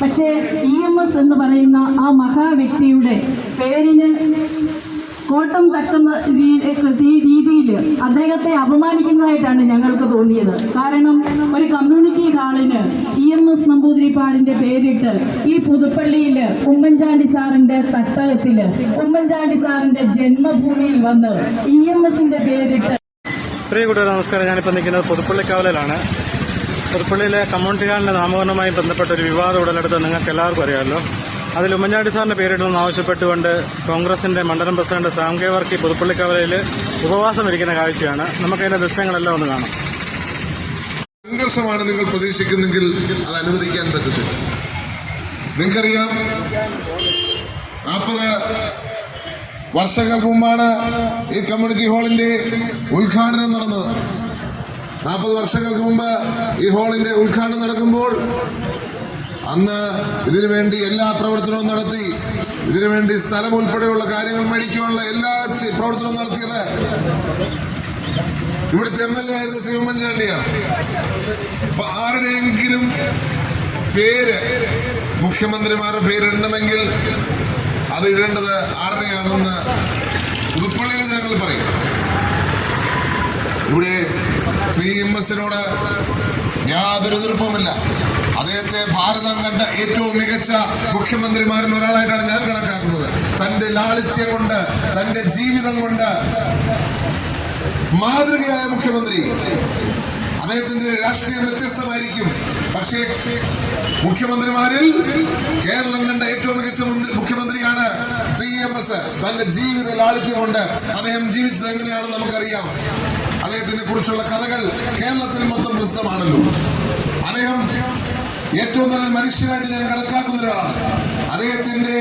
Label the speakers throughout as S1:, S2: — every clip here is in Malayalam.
S1: പക്ഷേ EMS എന്ന് പറയുന്ന ആ മഹാവ്യക്തിയുടെ പേരിന് കോട്ടം തട്ടുന്ന രീതിയിൽ അദ്ദേഹത്തെ അപമാനിക്കുന്നതായിട്ടാണ് ഞങ്ങൾക്ക് തോന്നിയത്. കാരണം ഒരു കമ്മ്യൂണിറ്റി ഹാളിന് EMS നമ്പൂതിരിപ്പാടിൻ്റെ പേരിട്ട് ഈ പുതുപ്പള്ളിയിൽ ഉമ്മൻചാണ്ടി സാറിൻ്റെ തട്ടകത്തിൽ ഉമ്മൻചാണ്ടി സാറിൻ്റെ ജന്മഭൂമിയിൽ വന്ന് EMSന്റെ പേരിട്ട്.
S2: പ്രിയ കൂട്ടുകാരെ നമസ്കാരം. ഞാനിപ്പോൾ നിൽക്കുന്നത് പുതുപ്പള്ളിക്കാവലിലാണ്. പുതുപ്പള്ളിയിലെ കമ്മ്യൂണിറ്റി ഹാളിൻ്റെ നാമകരണവുമായി ബന്ധപ്പെട്ട ഒരു വിവാദം ഉടലെടുത്ത് നിങ്ങൾക്ക് എല്ലാവർക്കും അറിയാമല്ലോ. അതിൽ ഉമ്മൻചാണ്ടി സാറിന്റെ പേരിടണമെന്ന് ആവശ്യപ്പെട്ടുകൊണ്ട് കോൺഗ്രസിന്റെ മണ്ഡലം പ്രസിഡന്റ് സാം കെ വർക്കി പുതുപ്പള്ളിക്കവലയിൽ ഉപവാസം ഇരിക്കുന്ന കാഴ്ചയാണ്. നമുക്കതിന്റെ ദൃശ്യങ്ങളെല്ലാം ഒന്ന് കാണാം.
S3: സംഘർഷമാണ് നിങ്ങൾ പ്രതീക്ഷിക്കുന്നെങ്കിൽ അത് അനുവദിക്കാൻ പറ്റത്തില്ല. നിങ്ങൾക്കറിയാം, 40 വർഷങ്ങൾക്ക് മുമ്പാണ് ഈ കമ്മ്യൂണിറ്റി ഹാളിന്റെ ഉദ്ഘാടനം നടന്നത്. 40 വർഷങ്ങൾക്ക് മുമ്പ് ഈ ഹാളിന്റെ ഉദ്ഘാടനം നടക്കുമ്പോൾ അന്ന് ഇതിനുവേണ്ടി എല്ലാ പ്രവർത്തനവും നടത്തി, ഇതിനുവേണ്ടി സ്ഥലം ഉൾപ്പെടെയുള്ള കാര്യങ്ങൾ മേടിക്കാനുള്ള എല്ലാ പ്രവർത്തനവും നടത്തിയത് ഇവിടുത്തെ MLA ആയിരുന്ന ശ്രീ ഉമ്മൻചാണ്ടിയാണ്. അപ്പൊ ആരുടെയെങ്കിലും പേര്, മുഖ്യമന്ത്രിമാരുടെ പേരിടണമെങ്കിൽ അത് ഇടേണ്ടത് ആരുടെയാണെന്ന് പുതുപ്പള്ളിയിൽ ഞങ്ങൾ പറയും. ഇവിടെ ശ്രീ EMSനോട് യാതൊരു എതിർപ്പുമില്ല. അദ്ദേഹത്തെ ഭാരതം കണ്ട ഏറ്റവും മികച്ച മുഖ്യമന്ത്രിമാരിൽ ഒരാളായിട്ടാണ് ഞാൻ കണക്കാക്കുന്നത്. തന്റെ ലാളിത്യം കൊണ്ട്, തന്റെ ജീവിതം കൊണ്ട് മാതൃകയായ മുഖ്യമന്ത്രി. അദ്ദേഹത്തിന്റെ രാഷ്ട്രീയം വ്യത്യസ്തമായിരിക്കും, പക്ഷേ മുഖ്യമന്ത്രിമാരിൽ കേരളം കണ്ട ഏറ്റവും മികച്ച മുഖ്യമന്ത്രിയാണ് ശ്രീ EMS. തന്റെ ജീവിത ലാളിത്യം കൊണ്ട് അദ്ദേഹം ജീവിച്ചത് എങ്ങനെയാണെന്ന് നമുക്കറിയാം. അദ്ദേഹത്തിനെ കുറിച്ചുള്ള കഥകൾ കേരളത്തിൽ മൊത്തം പ്രസിദ്ധമാണല്ലോ. അദ്ദേഹം ഏറ്റവും നല്ലൊരു മനുഷ്യനായിട്ട് ഞാൻ കണക്കാക്കുന്ന ഒരാളാണ്. അദ്ദേഹത്തിന്റെ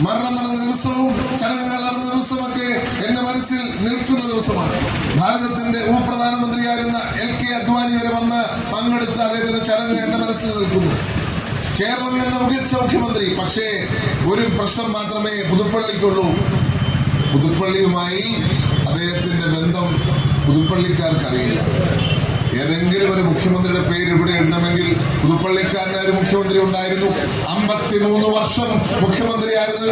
S3: മരണം നടന്ന ദിവസവും ചടങ്ങുകൾ നടന്ന ദിവസമൊക്കെ എന്റെ മനസ്സിൽ നിൽക്കുന്ന ദിവസമാണ്. ഭാരതത്തിന്റെ ഉപപ്രധാനമന്ത്രിയായിരുന്ന LK അദ്വാനി വരെ വന്ന് പങ്കെടുത്ത അദ്ദേഹത്തിന്റെ ചടങ്ങ് എന്റെ മനസ്സിൽ നിൽക്കുന്നു. കേരളം എന്ന മികച്ച മുഖ്യമന്ത്രി. പക്ഷേ ഒരു പ്രശ്നം മാത്രമേ പുതുപ്പള്ളിക്കുള്ളൂ. പുതുപ്പള്ളിയുമായി അദ്ദേഹത്തിന്റെ ബന്ധം പുതുപ്പള്ളിക്കാർക്ക് അറിയില്ല. ഏതെങ്കിലും ഒരു മുഖ്യമന്ത്രിയുടെ പേര് ഇവിടെ ഇടണമെങ്കിൽ പുതുപ്പള്ളിക്കാരനായ ഒരു മുഖ്യമന്ത്രി ഉണ്ടായിരുന്നു. 53 വർഷം മുഖ്യമന്ത്രിയായിരുന്നു,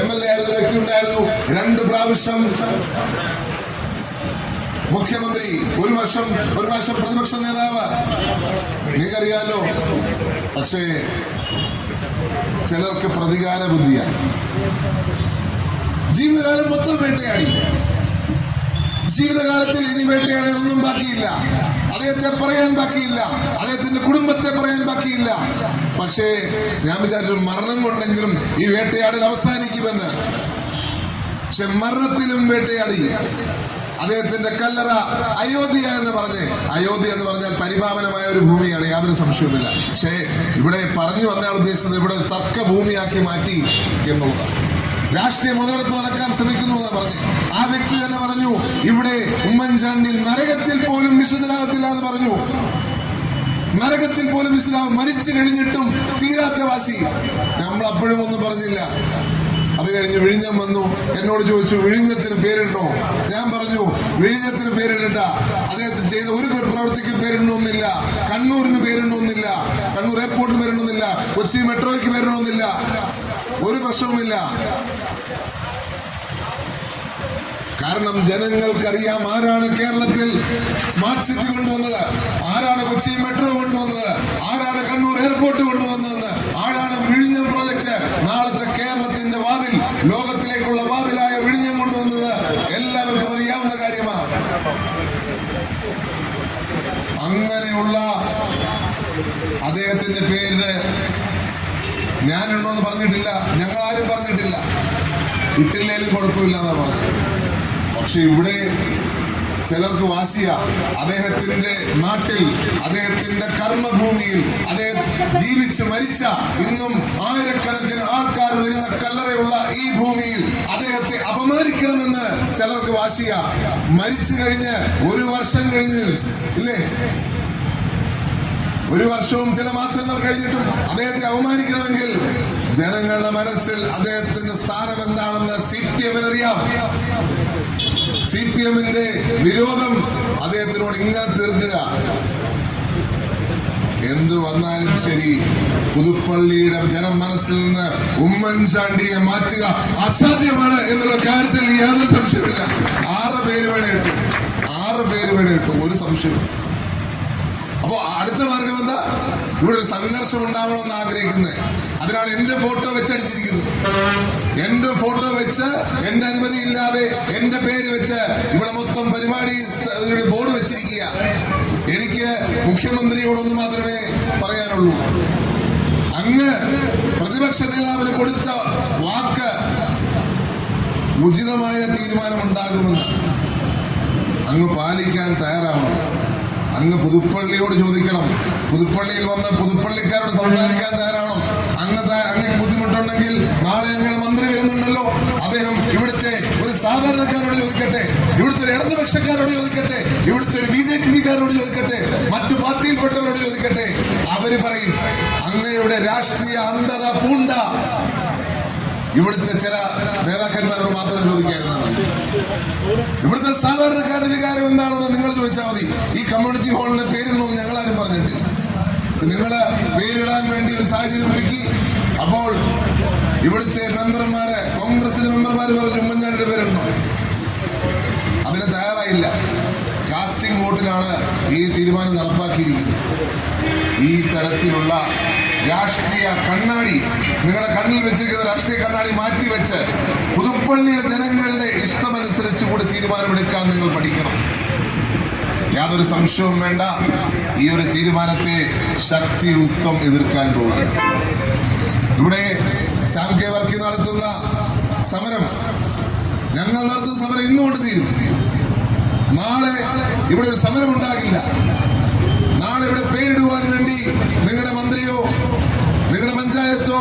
S3: MLA ആയിരുന്ന വ്യക്തി ഉണ്ടായിരുന്നു. 2 പ്രാവശ്യം മുഖ്യമന്ത്രി, ഒരു പ്രാവശ്യം പ്രതിപക്ഷ നേതാവ്. നിങ്ങൾക്കറിയാലോ. പക്ഷേ ചിലർക്ക് പ്രതികാര ബുദ്ധിയാണ്. ജീവിതകാലം മൊത്തം വേട്ടയാടി. ജീവിതകാലത്തിൽ ഇനി വേട്ടയാടാൻ ഒന്നും ബാക്കിയില്ല. അദ്ദേഹത്തെ പറയാൻ ബാക്കിയില്ല, അദ്ദേഹത്തിന്റെ കുടുംബത്തെ പറയാൻ ബാക്കിയില്ല. പക്ഷേ ഞാൻ വിചാരിച്ചു മരണം കൊണ്ടെങ്കിലും ഈ വേട്ടയാടൽ അവസാനിക്കുമെന്ന്. പക്ഷെ മരണത്തിലും വേട്ടയാടി. അദ്ദേഹത്തിന്റെ കല്ലറ അയോധ്യ എന്ന് പറഞ്ഞാൽ പരിപാവനമായ ഒരു ഭൂമിയാണ്, യാതൊരു സംശയവുമില്ല. പക്ഷേ ഇവിടെ പറഞ്ഞു വന്നയാൾ ഉദ്ദേശിച്ചത് ഇവിടെ തർക്ക ഭൂമിയാക്കി മാറ്റി എന്നുള്ളതാണ്. രാഷ്ട്രീയ മുതലെടുപ്പ് നടക്കാൻ ശ്രമിക്കുന്നു എന്ന് പറഞ്ഞു. ആ വ്യക്തി തന്നെ പറഞ്ഞു, ഇവിടെ ഉമ്മൻചാണ്ടി നരകത്തിൽ പോലും വിശുദ്ധനാകത്തില്ല എന്ന് പറഞ്ഞു. നരകത്തിൽ പോലും വിശുദ്ധനാകും. മരിച്ചു കഴിഞ്ഞിട്ടും തീരാത്ത വാശി. നമ്മൾ അപ്പോഴും ഒന്നും പറഞ്ഞില്ല. അത് കഴിഞ്ഞ് വിഴിഞ്ഞം വന്നു. എന്നോട് ചോദിച്ചു, വിഴിഞ്ഞത്തിന് പേരിടണോ? ഞാൻ പറഞ്ഞു, വിഴിഞ്ഞത്തിന് പേരിടണ്ട. അദ്ദേഹത്തിന് ചെയ്ത ഒരു പ്രവൃത്തിക്ക് പേരിടണമെന്നില്ല. കണ്ണൂരിന് പേരിടണമെന്നില്ല, കണ്ണൂർ എയർപോർട്ടിന് പേരിടണമെന്നില്ല, കൊച്ചി മെട്രോയ്ക്ക് പേരിടണമെന്നില്ല. ഒരു പ്രശ്നവുമില്ല. കാരണം ജനങ്ങൾക്കറിയാം ആരാണ് കേരളത്തിൽ സ്മാർട്ട് സിറ്റി കൊണ്ടുവന്നത്, ആരാണ് കൊച്ചി മെട്രോ കൊണ്ടുവന്നത്, ആരാണ് കണ്ണൂർ എയർപോർട്ട് കൊണ്ടുവന്നതെന്ന്, ആരാണ് വിഴിഞ്ഞം പ്രോജക്ട്, നാളത്തെ കേരളത്തിന്റെ വാതിൽ, ലോകത്തിലേക്കുള്ള വാതിലായ വിഴിഞ്ഞം കൊണ്ടുവന്നത് എല്ലാവർക്കും അറിയാവുന്ന കാര്യമാണ്. അങ്ങനെയുള്ള അദ്ദേഹത്തിന്റെ പേര് ഞാനുണ്ടോന്ന് പറഞ്ഞിട്ടില്ല, ഞങ്ങളാരും പറഞ്ഞിട്ടില്ല. ഇട്ടില്ലേലും കുഴപ്പമില്ല എന്നാ പറഞ്ഞത്. പക്ഷെ ഇവിടെ ചിലർക്ക് വാശിയ. അദ്ദേഹത്തിന്റെ നാട്ടിൽ, അദ്ദേഹത്തിന്റെ കർമ്മഭൂമിയിൽ, അദ്ദേഹം ജീവിച്ച് മരിച്ച, ഇന്നും ആയിരക്കണക്കിന് ആൾക്കാർ വരുന്ന കല്ലറയുള്ള ഈ ഭൂമിയിൽ അദ്ദേഹത്തെ അപമാനിക്കണമെന്ന് ചിലർക്ക് വാശിയ. മരിച്ചു കഴിഞ്ഞ് 1 വർഷം കഴിഞ്ഞ് ഇല്ലേ, 1 വർഷവും ചില മാസങ്ങൾ കഴിഞ്ഞിട്ടും അദ്ദേഹത്തെ അവമാനിക്കണമെങ്കിൽ ജനങ്ങളുടെ മനസ്സിൽ അദ്ദേഹത്തിന്റെ സ്ഥാനം എന്താണെന്ന് CPM-ന് അറിയാം. CPM-ന്റെ വിരോധം അദ്ദേഹത്തിനോട് ഇങ്ങനെ തീർക്കുക. എന്തു വന്നാലും ശരി പുതുപ്പള്ളിയുടെ ജനമനസ്സിൽ നിന്ന് ഉമ്മൻചാണ്ടിയെ മാറ്റുക അസാധ്യമാണ് എന്നുള്ള കാര്യത്തിൽ യാതൊരു സംശയമില്ല. 6 പേര് വേണേ ഇട്ടു, ഒരു സംശയം. അപ്പോ അടുത്ത മാർഗം എന്താ? ഇവിടെ ഒരു സംഘർഷം ഉണ്ടാവണമെന്ന് ആഗ്രഹിക്കുന്നത്. അതിനാണ് എന്റെ ഫോട്ടോ വെച്ചടിച്ചിരിക്കുന്നത്. എന്റെ ഫോട്ടോ വെച്ച്, എന്റെ അനുമതി ഇല്ലാതെ എന്റെ പേര് വെച്ച് ഇവിടെ മൊത്തം പരിപാടി ബോർഡ് വെച്ചിരിക്കുക. എനിക്ക് മുഖ്യമന്ത്രിയോടൊന്ന് മാത്രമേ പറയാനുള്ളൂ. അങ്ങ് പ്രതിപക്ഷ നേതാവിന് കൊടുത്ത വാക്ക് ഉചിതമായ തീരുമാനമുണ്ടാകുമെന്ന് അങ്ങ് പാലിക്കാൻ തയ്യാറാവണം. അങ്ങ് പുതുപ്പള്ളിയോട് ചോദിക്കണം. പുതുപ്പള്ളിയിൽ വന്ന് പുതുപ്പള്ളിക്കാരോട് സംസാരിക്കാൻ തയ്യാറാവണം. അങ്ങ് ബുദ്ധിമുട്ടുണ്ടെങ്കിൽ നാളെ അങ്ങനെ മന്ത്രി വരുന്നുണ്ടല്ലോ, അദ്ദേഹം ഇവിടുത്തെ ഒരു സാധാരണക്കാരോട് ചോദിക്കട്ടെ, ഇവിടുത്തെ ഒരു ഇടതുപക്ഷക്കാരോട് ചോദിക്കട്ടെ, ഇവിടുത്തെ ഒരു BJP-കാരോട് ചോദിക്കട്ടെ, മറ്റു പാർട്ടിയിൽപ്പെട്ടവരോട് ചോദിക്കട്ടെ. അവര് പറയും അങ്ങയുടെ രാഷ്ട്രീയ അന്ധത പൂണ്ട ഇവിടുത്തെ ചില നേതാക്കന്മാരോട് മാത്രം ചോദിക്കായിരുന്നാൽ മതി. ഇവിടുത്തെ സാധാരണക്കാരുടെ വികാരം എന്താണെന്ന് നിങ്ങൾ ചോദിച്ചാൽ മതി. ഈ കമ്മ്യൂണിറ്റി ഹാളിന്റെ പേരിടണമെന്ന് ഞങ്ങളാരും പറഞ്ഞിട്ടില്ല. നിങ്ങള് പേരിടാൻ വേണ്ടി ഒരു സാഹചര്യം ഒരുക്കി. അപ്പോൾ ഇവിടുത്തെ മെമ്പർമാര്, കോൺഗ്രസിന്റെ മെമ്പർമാര് പറഞ്ഞു ഉമ്മൻചാണ്ടിയുടെ പേരുണ്ടോ? അതിന് തയ്യാറായില്ല. കാസ്റ്റിംഗ് വോട്ടിലാണ് ഈ തീരുമാനം നടപ്പാക്കിയിരിക്കുന്നത്. ഈ തരത്തിലുള്ള രാഷ്ട്രീയ കണ്ണാടി, നിങ്ങളുടെ കണ്ണിൽ വെച്ചിരിക്കുന്ന രാഷ്ട്രീയ കണ്ണാടി മാറ്റിവെച്ച് പുതുപ്പള്ളിയിലെ ജനങ്ങളുടെ ഇഷ്ടമനുസരിച്ച് കൂടി തീരുമാനമെടുക്കാൻ നിങ്ങൾ പഠിക്കണം. യാതൊരു സംശയവും വേണ്ട, ഈ ഒരു തീരുമാനത്തെ ശക്തിയുക്തം എതിർക്കാൻ പോകുന്നു. ഇവിടെ സാം കെ വർക്കി നടത്തുന്ന സമരം, ഞങ്ങൾ നടത്തുന്ന സമരം ഇന്നുകൊണ്ട് തീരും. നാളെ ഇവിടെ ഒരു സമരം ഉണ്ടാകില്ല. നാളെ ഇവിടെ പേരിടുവാൻ വേണ്ടി നിങ്ങളുടെ മന്ത്രിയോ നിങ്ങളുടെ പഞ്ചായത്തോ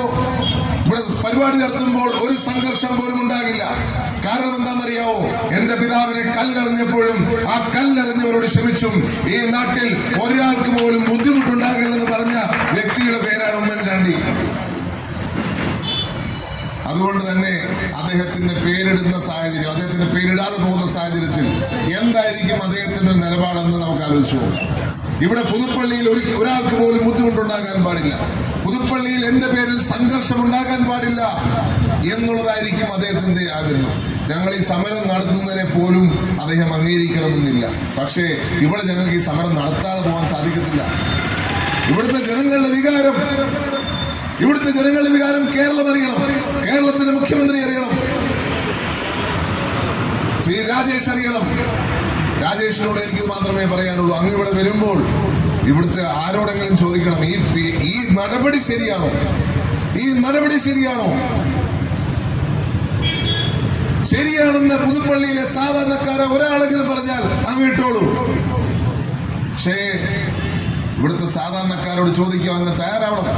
S3: ഇവിടെ പരിപാടി നടത്തുമ്പോൾ ഒരു സംഘർഷം പോലും ഉണ്ടാകില്ല. കാരണം എന്താണെന്നറിയാവോ? എന്റെ പിതാവിനെ കല്ലെറിഞ്ഞപ്പോഴും ആ കല്ലെറിഞ്ഞവരോട് ക്ഷമിച്ചും ഈ നാട്ടിൽ ഒരാൾക്ക് പോലും ബുദ്ധിമുട്ടുണ്ടാകില്ലെന്ന് പറഞ്ഞ വ്യക്തിയുടെ പേരാണ് ഉമ്മൻചാണ്ടി. അതുകൊണ്ട് തന്നെ അദ്ദേഹത്തിന്റെ പേരിടുന്ന സാഹചര്യം, അദ്ദേഹത്തിന്റെ പേരിടാതെ പോകുന്ന സാഹചര്യത്തിൽ എന്തായിരിക്കും അദ്ദേഹത്തിന്റെ നിലപാടെന്ന് നമുക്ക് ആലോചിച്ചു നോക്കാം. ഇവിടെ പുതുപ്പള്ളിയിൽ ഒരാൾക്ക് പോലും ബുദ്ധിമുട്ടുണ്ടാകാൻ പാടില്ല, പുതുപ്പള്ളിയിൽ എന്റെ പേരിൽ സംഘർഷം ഉണ്ടാകാൻ പാടില്ല എന്നുള്ളതായിരിക്കും അദ്ദേഹത്തിന്റെ ആഗ്രഹം. ഞങ്ങൾ ഈ സമരം നടത്തുന്നതിനെ പോലും അദ്ദേഹം അംഗീകരിക്കണമെന്നില്ല. പക്ഷേ ഇവിടെ ഞങ്ങൾക്ക് ഈ സമരം നടത്താതെ പോകാൻ സാധിക്കത്തില്ല. ഇവിടുത്തെ ജനങ്ങളുടെ വികാരം കേരളം അറിയണം, കേരളത്തിന്റെ മുഖ്യമന്ത്രി അറിയണം, ശ്രീ രാജേഷ് അറിയണം. രാജേഷിനോട് എനിക്ക് മാത്രമേ പറയാനുള്ളൂ, അങ്ങ് ഇവിടെ വരുമ്പോൾ ഇവിടുത്തെ ആരോടെങ്കിലും ചോദിക്കണം, ഈ നടപടി ശരിയാണോ? ശരിയാണെന്ന് പുതുപ്പള്ളിയിലെ സാധാരണക്കാരെ ഒരാളെങ്കിലും പറഞ്ഞാൽ അങ്ങ് ഇട്ടോളൂ. പക്ഷേ ഇവിടുത്തെ സാധാരണക്കാരോട് ചോദിക്കാൻ അങ്ങ് തയ്യാറാവണം.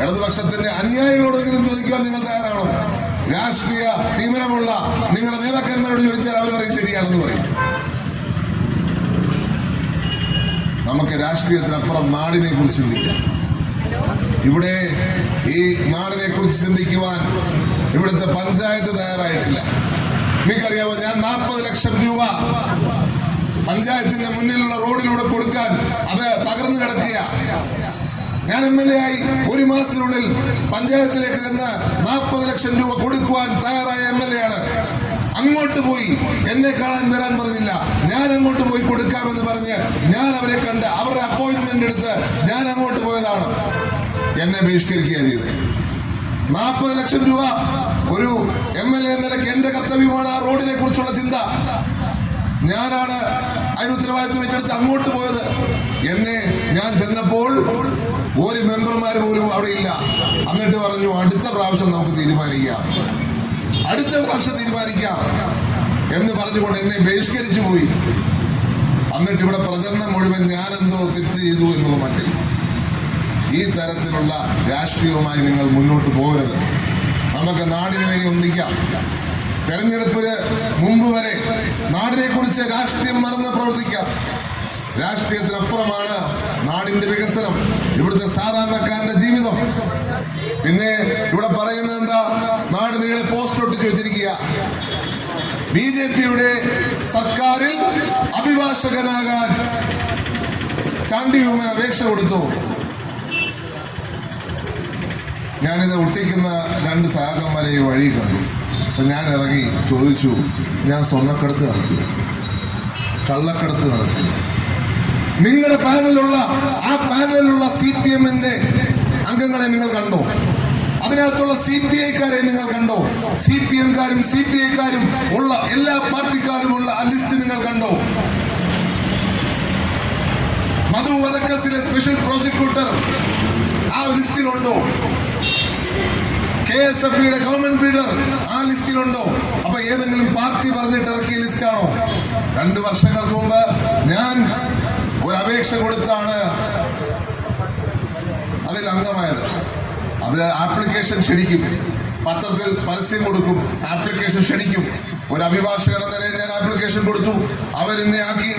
S3: ഇടതുപക്ഷത്തിന്റെ അനുയായികളോടെങ്കിലും ചോദിക്കാൻ നിങ്ങൾ തയ്യാറാവണം. രാഷ്ട്രീയ തീവ്രമുള്ള നിങ്ങളുടെ നേതാക്കന്മാരോട് ചോദിച്ചാൽ അവർ പറയും ശരിയാണെന്ന് പറയും. നമുക്ക് രാഷ്ട്രീയത്തിനപ്പുറം നാടിനെ കുറിച്ച് ചിന്തിക്കാം. ഇവിടെ ഈ നാടിനെ കുറിച്ച് ചിന്തിക്കുവാൻ ഇവിടുത്തെ പഞ്ചായത്ത് തയ്യാറായിട്ടില്ല. നിങ്ങൾക്കറിയാമോ, ഞാൻ 40 ലക്ഷം രൂപ പഞ്ചായത്തിന്റെ മുന്നിലുള്ള റോഡിലൂടെ കൊടുക്കാൻ അത് തകർന്നു കിടക്കുക. ഞാൻ MLA ആയി 1 മാസത്തിനുള്ളിൽ പഞ്ചായത്തിലേക്ക് ചെന്ന് 40 ലക്ഷം രൂപ കൊടുക്കുവാൻ തയ്യാറായ MLA ആണ്. അങ്ങോട്ട് പോയി എന്നെ കാണാൻ വരാൻ പറഞ്ഞില്ല, ഞാൻ അങ്ങോട്ട് പോയി കൊടുക്കാമെന്ന് പറഞ്ഞ് ഞാൻ അവരെ കണ്ട് അവരുടെ അപ്പോയിന്റ്മെന്റ് എടുത്ത് ഞാൻ അങ്ങോട്ട് പോയതാണ്. എന്നെ ബഹിഷ്കരിക്കുകയാണ് ചെയ്തത്. 40 ലക്ഷം രൂപ ഒരു MLA എന്ന നിലയ്ക്ക് എന്റെ കർത്തവ്യമാണ് ആ റോഡിനെ കുറിച്ചുള്ള ചിന്ത. ഞാനാണ് അതിന് ഉത്തരവാദിത്വം ഏറ്റെടുത്ത് അങ്ങോട്ട് പോയത്. ഞാൻ ചെന്നപ്പോൾ ഒരു മെമ്പർമാർ പോലും അവിടെ ഇല്ല. എന്നിട്ട് പറഞ്ഞു അടുത്ത പ്രാവശ്യം നമുക്ക് തീരുമാനിക്കാം എന്ന് പറഞ്ഞുകൊണ്ട് എന്നെ ബഹിഷ്കരിച്ചു പോയി. എന്നിട്ട് ഇവിടെ പ്രചരണം മുഴുവൻ ഞാനെന്തോ തെറ്റ് ചെയ്തു എന്നുള്ള മട്ടിൽ. ഈ തരത്തിലുള്ള രാഷ്ട്രീയവുമായി നിങ്ങൾ മുന്നോട്ട് പോകരുത്. നമുക്ക് നാടിന് വേണ്ടി ഒന്നിക്കാം. തെരഞ്ഞെടുപ്പിന് മുമ്പ് വരെ നാടിനെ കുറിച്ച് രാഷ്ട്രീയം മറന്ന് പ്രവർത്തിക്കാം. രാഷ്ട്രീയത്തിനപ്പുറമാണ് നാടിന്റെ വികസനം, ഇവിടുത്തെ സാധാരണക്കാരന്റെ ജീവിതം. പിന്നെ ഇവിടെ പറയുന്നത് എന്താ? നാട് നീളെ പോസ്റ്റ് ഒട്ടിച്ചു വെച്ചിരിക്കുക. BJP-യുടെ സർക്കാരിൽ അഭിഭാഷകനാകാൻ ചാണ്ടി ഉമ്മൻ അപേക്ഷ കൊടുത്തു. ഞാനിത് ഒട്ടിക്കുന്ന 2 സഹാക്കന്മാരെ ഈ വഴി കണ്ടു. അപ്പം ഞാൻ ഇറങ്ങി ചോദിച്ചു, ഞാൻ സ്വർണ്ണക്കടത്ത് നടത്തി, കള്ളക്കടത്ത് നടത്തി. നിങ്ങളുടെ പാനലിലുള്ള CPM-ന്റെ അംഗങ്ങളെ നിങ്ങൾ കണ്ടോ? അതിനകത്തുള്ള CPI-ക്കാരെ നിങ്ങൾ കണ്ടോ? CPM-കാരും CPI-ക്കാരും ഉള്ള എല്ലാ പാർട്ടിക്കാരുമുള്ള ആ ലിസ്റ്റ് നിങ്ങൾ കണ്ടോ? മധു വധക്കേസിലെ സ്പെഷ്യൽ പ്രോസിക്യൂട്ടർ ആ ലിസ്റ്റിലുണ്ടോ? KSFയുടെ ഗവൺമെന്റ് ലീഡർ ആ ലിസ്റ്റിലുണ്ടോ? അപ്പൊ ഏതെങ്കിലും പാർട്ടി പറഞ്ഞിട്ട് ഇറക്കിയ ലിസ്റ്റാണോ? 2 വർഷങ്ങൾക്ക് മുമ്പ് ഞാൻ ഒരു അപേക്ഷ കൊടുത്താണ് അതിൽ അംഗമായത്. അത് ആപ്ലിക്കേഷൻ ക്ഷണിക്കും, പത്രത്തിൽ പരസ്യം കൊടുക്കും, ആപ്ലിക്കേഷൻ ക്ഷണിക്കും. ഒരു അഭിഭാഷകൻ എന്ന നിലയിൽ ഞാൻ ആപ്ലിക്കേഷൻ കൊടുത്തു. അവരെന്നെ ആക്കി.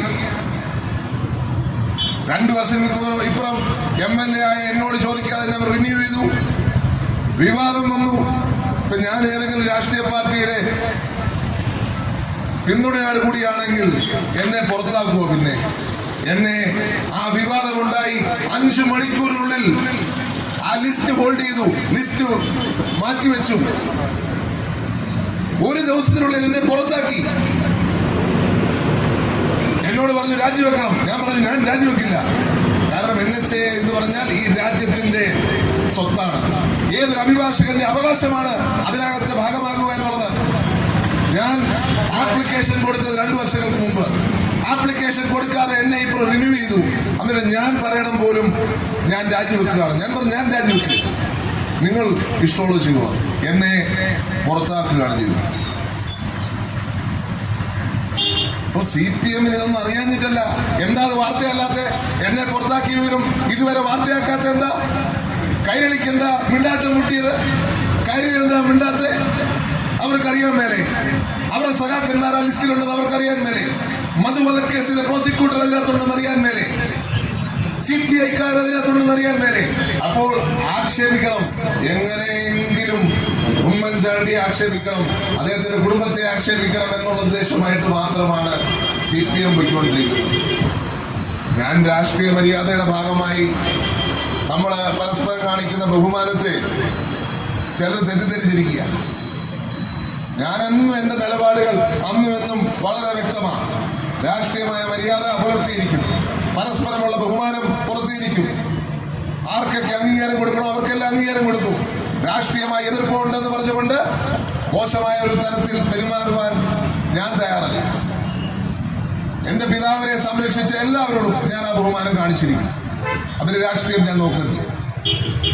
S3: 2 വർഷങ്ങൾക്ക് ഇപ്പുറം MLA ആയ എന്നോട് ചോദിക്കാതെ തന്നെ അവർ റിന്യൂ ചെയ്തു. വിവാദം വന്നു. ഇപ്പൊ ഞാൻ ഏതെങ്കിലും രാഷ്ട്രീയ പാർട്ടിയുടെ പിന്തുണയാട് കൂടിയാണെങ്കിൽ എന്നെ പുറത്താക്കുമോ? പിന്നെ എന്നെ ആ വിവാദമുണ്ടായി 5 മണിക്കൂറിനുള്ളിൽ ആ ലിസ്റ്റ് ഹോൾഡ് ചെയ്തു, ലിസ്റ്റ് മാറ്റിവെച്ചു. 1 ദിവസത്തിനുള്ളിൽ എന്നെ പുറത്താക്കി. എന്നോട് പറഞ്ഞു രാജിവെക്കണം. ഞാൻ പറഞ്ഞു ഞാൻ രാജിവെക്കില്ല. കാരണം NHA എന്ന് പറഞ്ഞാൽ ഈ രാജ്യത്തിന്റെ സ്വത്താണ്. ഏതൊരു അഭിഭാഷകന്റെ അവകാശമാണ് അതിനകത്ത് ഭാഗമാകുക എന്നുള്ളത്. ഞാൻ ആപ്ലിക്കേഷൻ കൊടുത്തത് 2 വർഷങ്ങൾക്ക് മുമ്പ്. ആപ്ലിക്കേഷൻ കൊടുക്കാതെ എന്നെ ഇപ്പോൾ റിന്യൂ ചെയ്തു. അന്നേരം ഞാൻ പറയണം പോലും ഞാൻ രാജിവെക്കുകയാണ്. ഞാൻ പറഞ്ഞു ഞാൻ രാജിവെക്കില്ല, നിങ്ങൾ ഇഷ്ടമുള്ളത് ചെയ്യുക. എന്നെ പുറത്താക്കുകയാണ് ചെയ്തത്. അപ്പൊ CPM-ന് ഇതൊന്നും അറിയാഞ്ഞിട്ടല്ല. എന്താ അത് വാർത്തയല്ലാത്ത? എന്നെ പുറത്താക്കിയ വിവരം ഇതുവരെ വാർത്തയാക്കാത്ത എന്താ? കൈരളിക്ക് എന്താ മിണ്ടാട്ടം മുട്ടിയത്? കൈരളി എന്താ മിണ്ടാത്ത? അവർക്കറിയാൻ മേലെ. അവരുടെ സഖാക്കന്മാർ ആ ലിസ്റ്റിലുണ്ടെന്ന് അവർക്കറിയാൻ മേലെ. മധു വധക്കേസിലെ പ്രോസിക്യൂട്ടർ അതിനകത്തുണ്ടെന്ന് അറിയാൻ മേലെ. CPI-ക്കാർ അതിനകത്തുണ്ടെന്ന് അറിയാൻ മേലെ. അപ്പോൾ ആക്ഷേപിക്കണം, എങ്ങനെയെങ്കിലും ഉമ്മൻചാണ്ടിയെ ആക്ഷേപിക്കണം, അദ്ദേഹത്തിന്റെ കുടുംബത്തെ ആക്ഷേപിക്കണം എന്നുള്ള ഉദ്ദേശമായിട്ട് മാത്രമാണ് CPM പോയിക്കൊണ്ടിരിക്കുന്നത്. ഞാൻ രാഷ്ട്രീയ മര്യാദയുടെ ഭാഗമായി നമ്മൾ പരസ്പരം കാണിക്കുന്ന ബഹുമാനത്തെ ചിലർ തെറ്റിദ്ധരിച്ചിരിക്കുക. ഞാനെന്നും എൻ്റെ നിലപാടുകൾ അന്നും എന്നും വളരെ വ്യക്തമാണ്. രാഷ്ട്രീയമായ മര്യാദ പുലർത്തിയിരിക്കും, പരസ്പരമുള്ള ബഹുമാനം പുലർത്തിയിരിക്കും. ആർക്കൊക്കെ അംഗീകാരം കൊടുക്കണോ അവർക്കെല്ലാം അംഗീകാരം കൊടുക്കും. രാഷ്ട്രീയമായ എതിർപ്പുണ്ടെന്ന് പറഞ്ഞുകൊണ്ട് മോശമായ ഒരു തരത്തിൽ പെരുമാറുവാൻ ഞാൻ തയ്യാറല്ല. എൻ്റെ പിതാവിനെ സംരക്ഷിച്ച എല്ലാവരോടും ഞാൻ ആ ബഹുമാനം കാണിച്ചിരിക്കും. അതിന് രാഷ്ട്രീയം ഞാൻ നോക്കുന്നില്ല.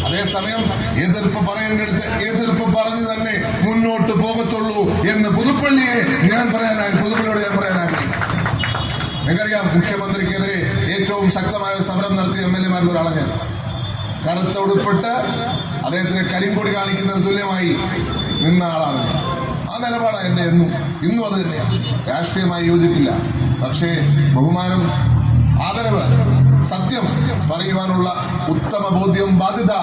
S3: അതേസമയം എതിർപ്പ് പറയേണ്ടടുത്ത് എതിർപ്പ് പറഞ്ഞു തന്നെ മുന്നോട്ട് പോകത്തുള്ളൂ എന്ന് പുതുപ്പള്ളിയോട് ഞാൻ പറയാനാഗ്രഹിക്കുന്നു. നിങ്ങൾക്കറിയാം, മുഖ്യമന്ത്രിക്കെതിരെ ഏറ്റവും ശക്തമായ സമരം നടത്തിയ MLA-മാരിൽ ഒരാളാണ് ഞാൻ. കറുത്ത ഉടുപ്പിട്ട് അദ്ദേഹത്തിന് കരിങ്കൊടി കാണിക്കുന്നതിന് തുല്യമായി നിന്ന ആളാണ് ഞാൻ. ആ നിലപാടാണ് എൻ്റെ ഇന്നും അത് തന്നെയാണ്. രാഷ്ട്രീയമായി യോജിപ്പില്ല, പക്ഷേ ബഹുമാനം, ആദരവ്, സത്യം പറയുവാനുള്ള ഉത്തമ ബോധ്യം, ബാധ്യത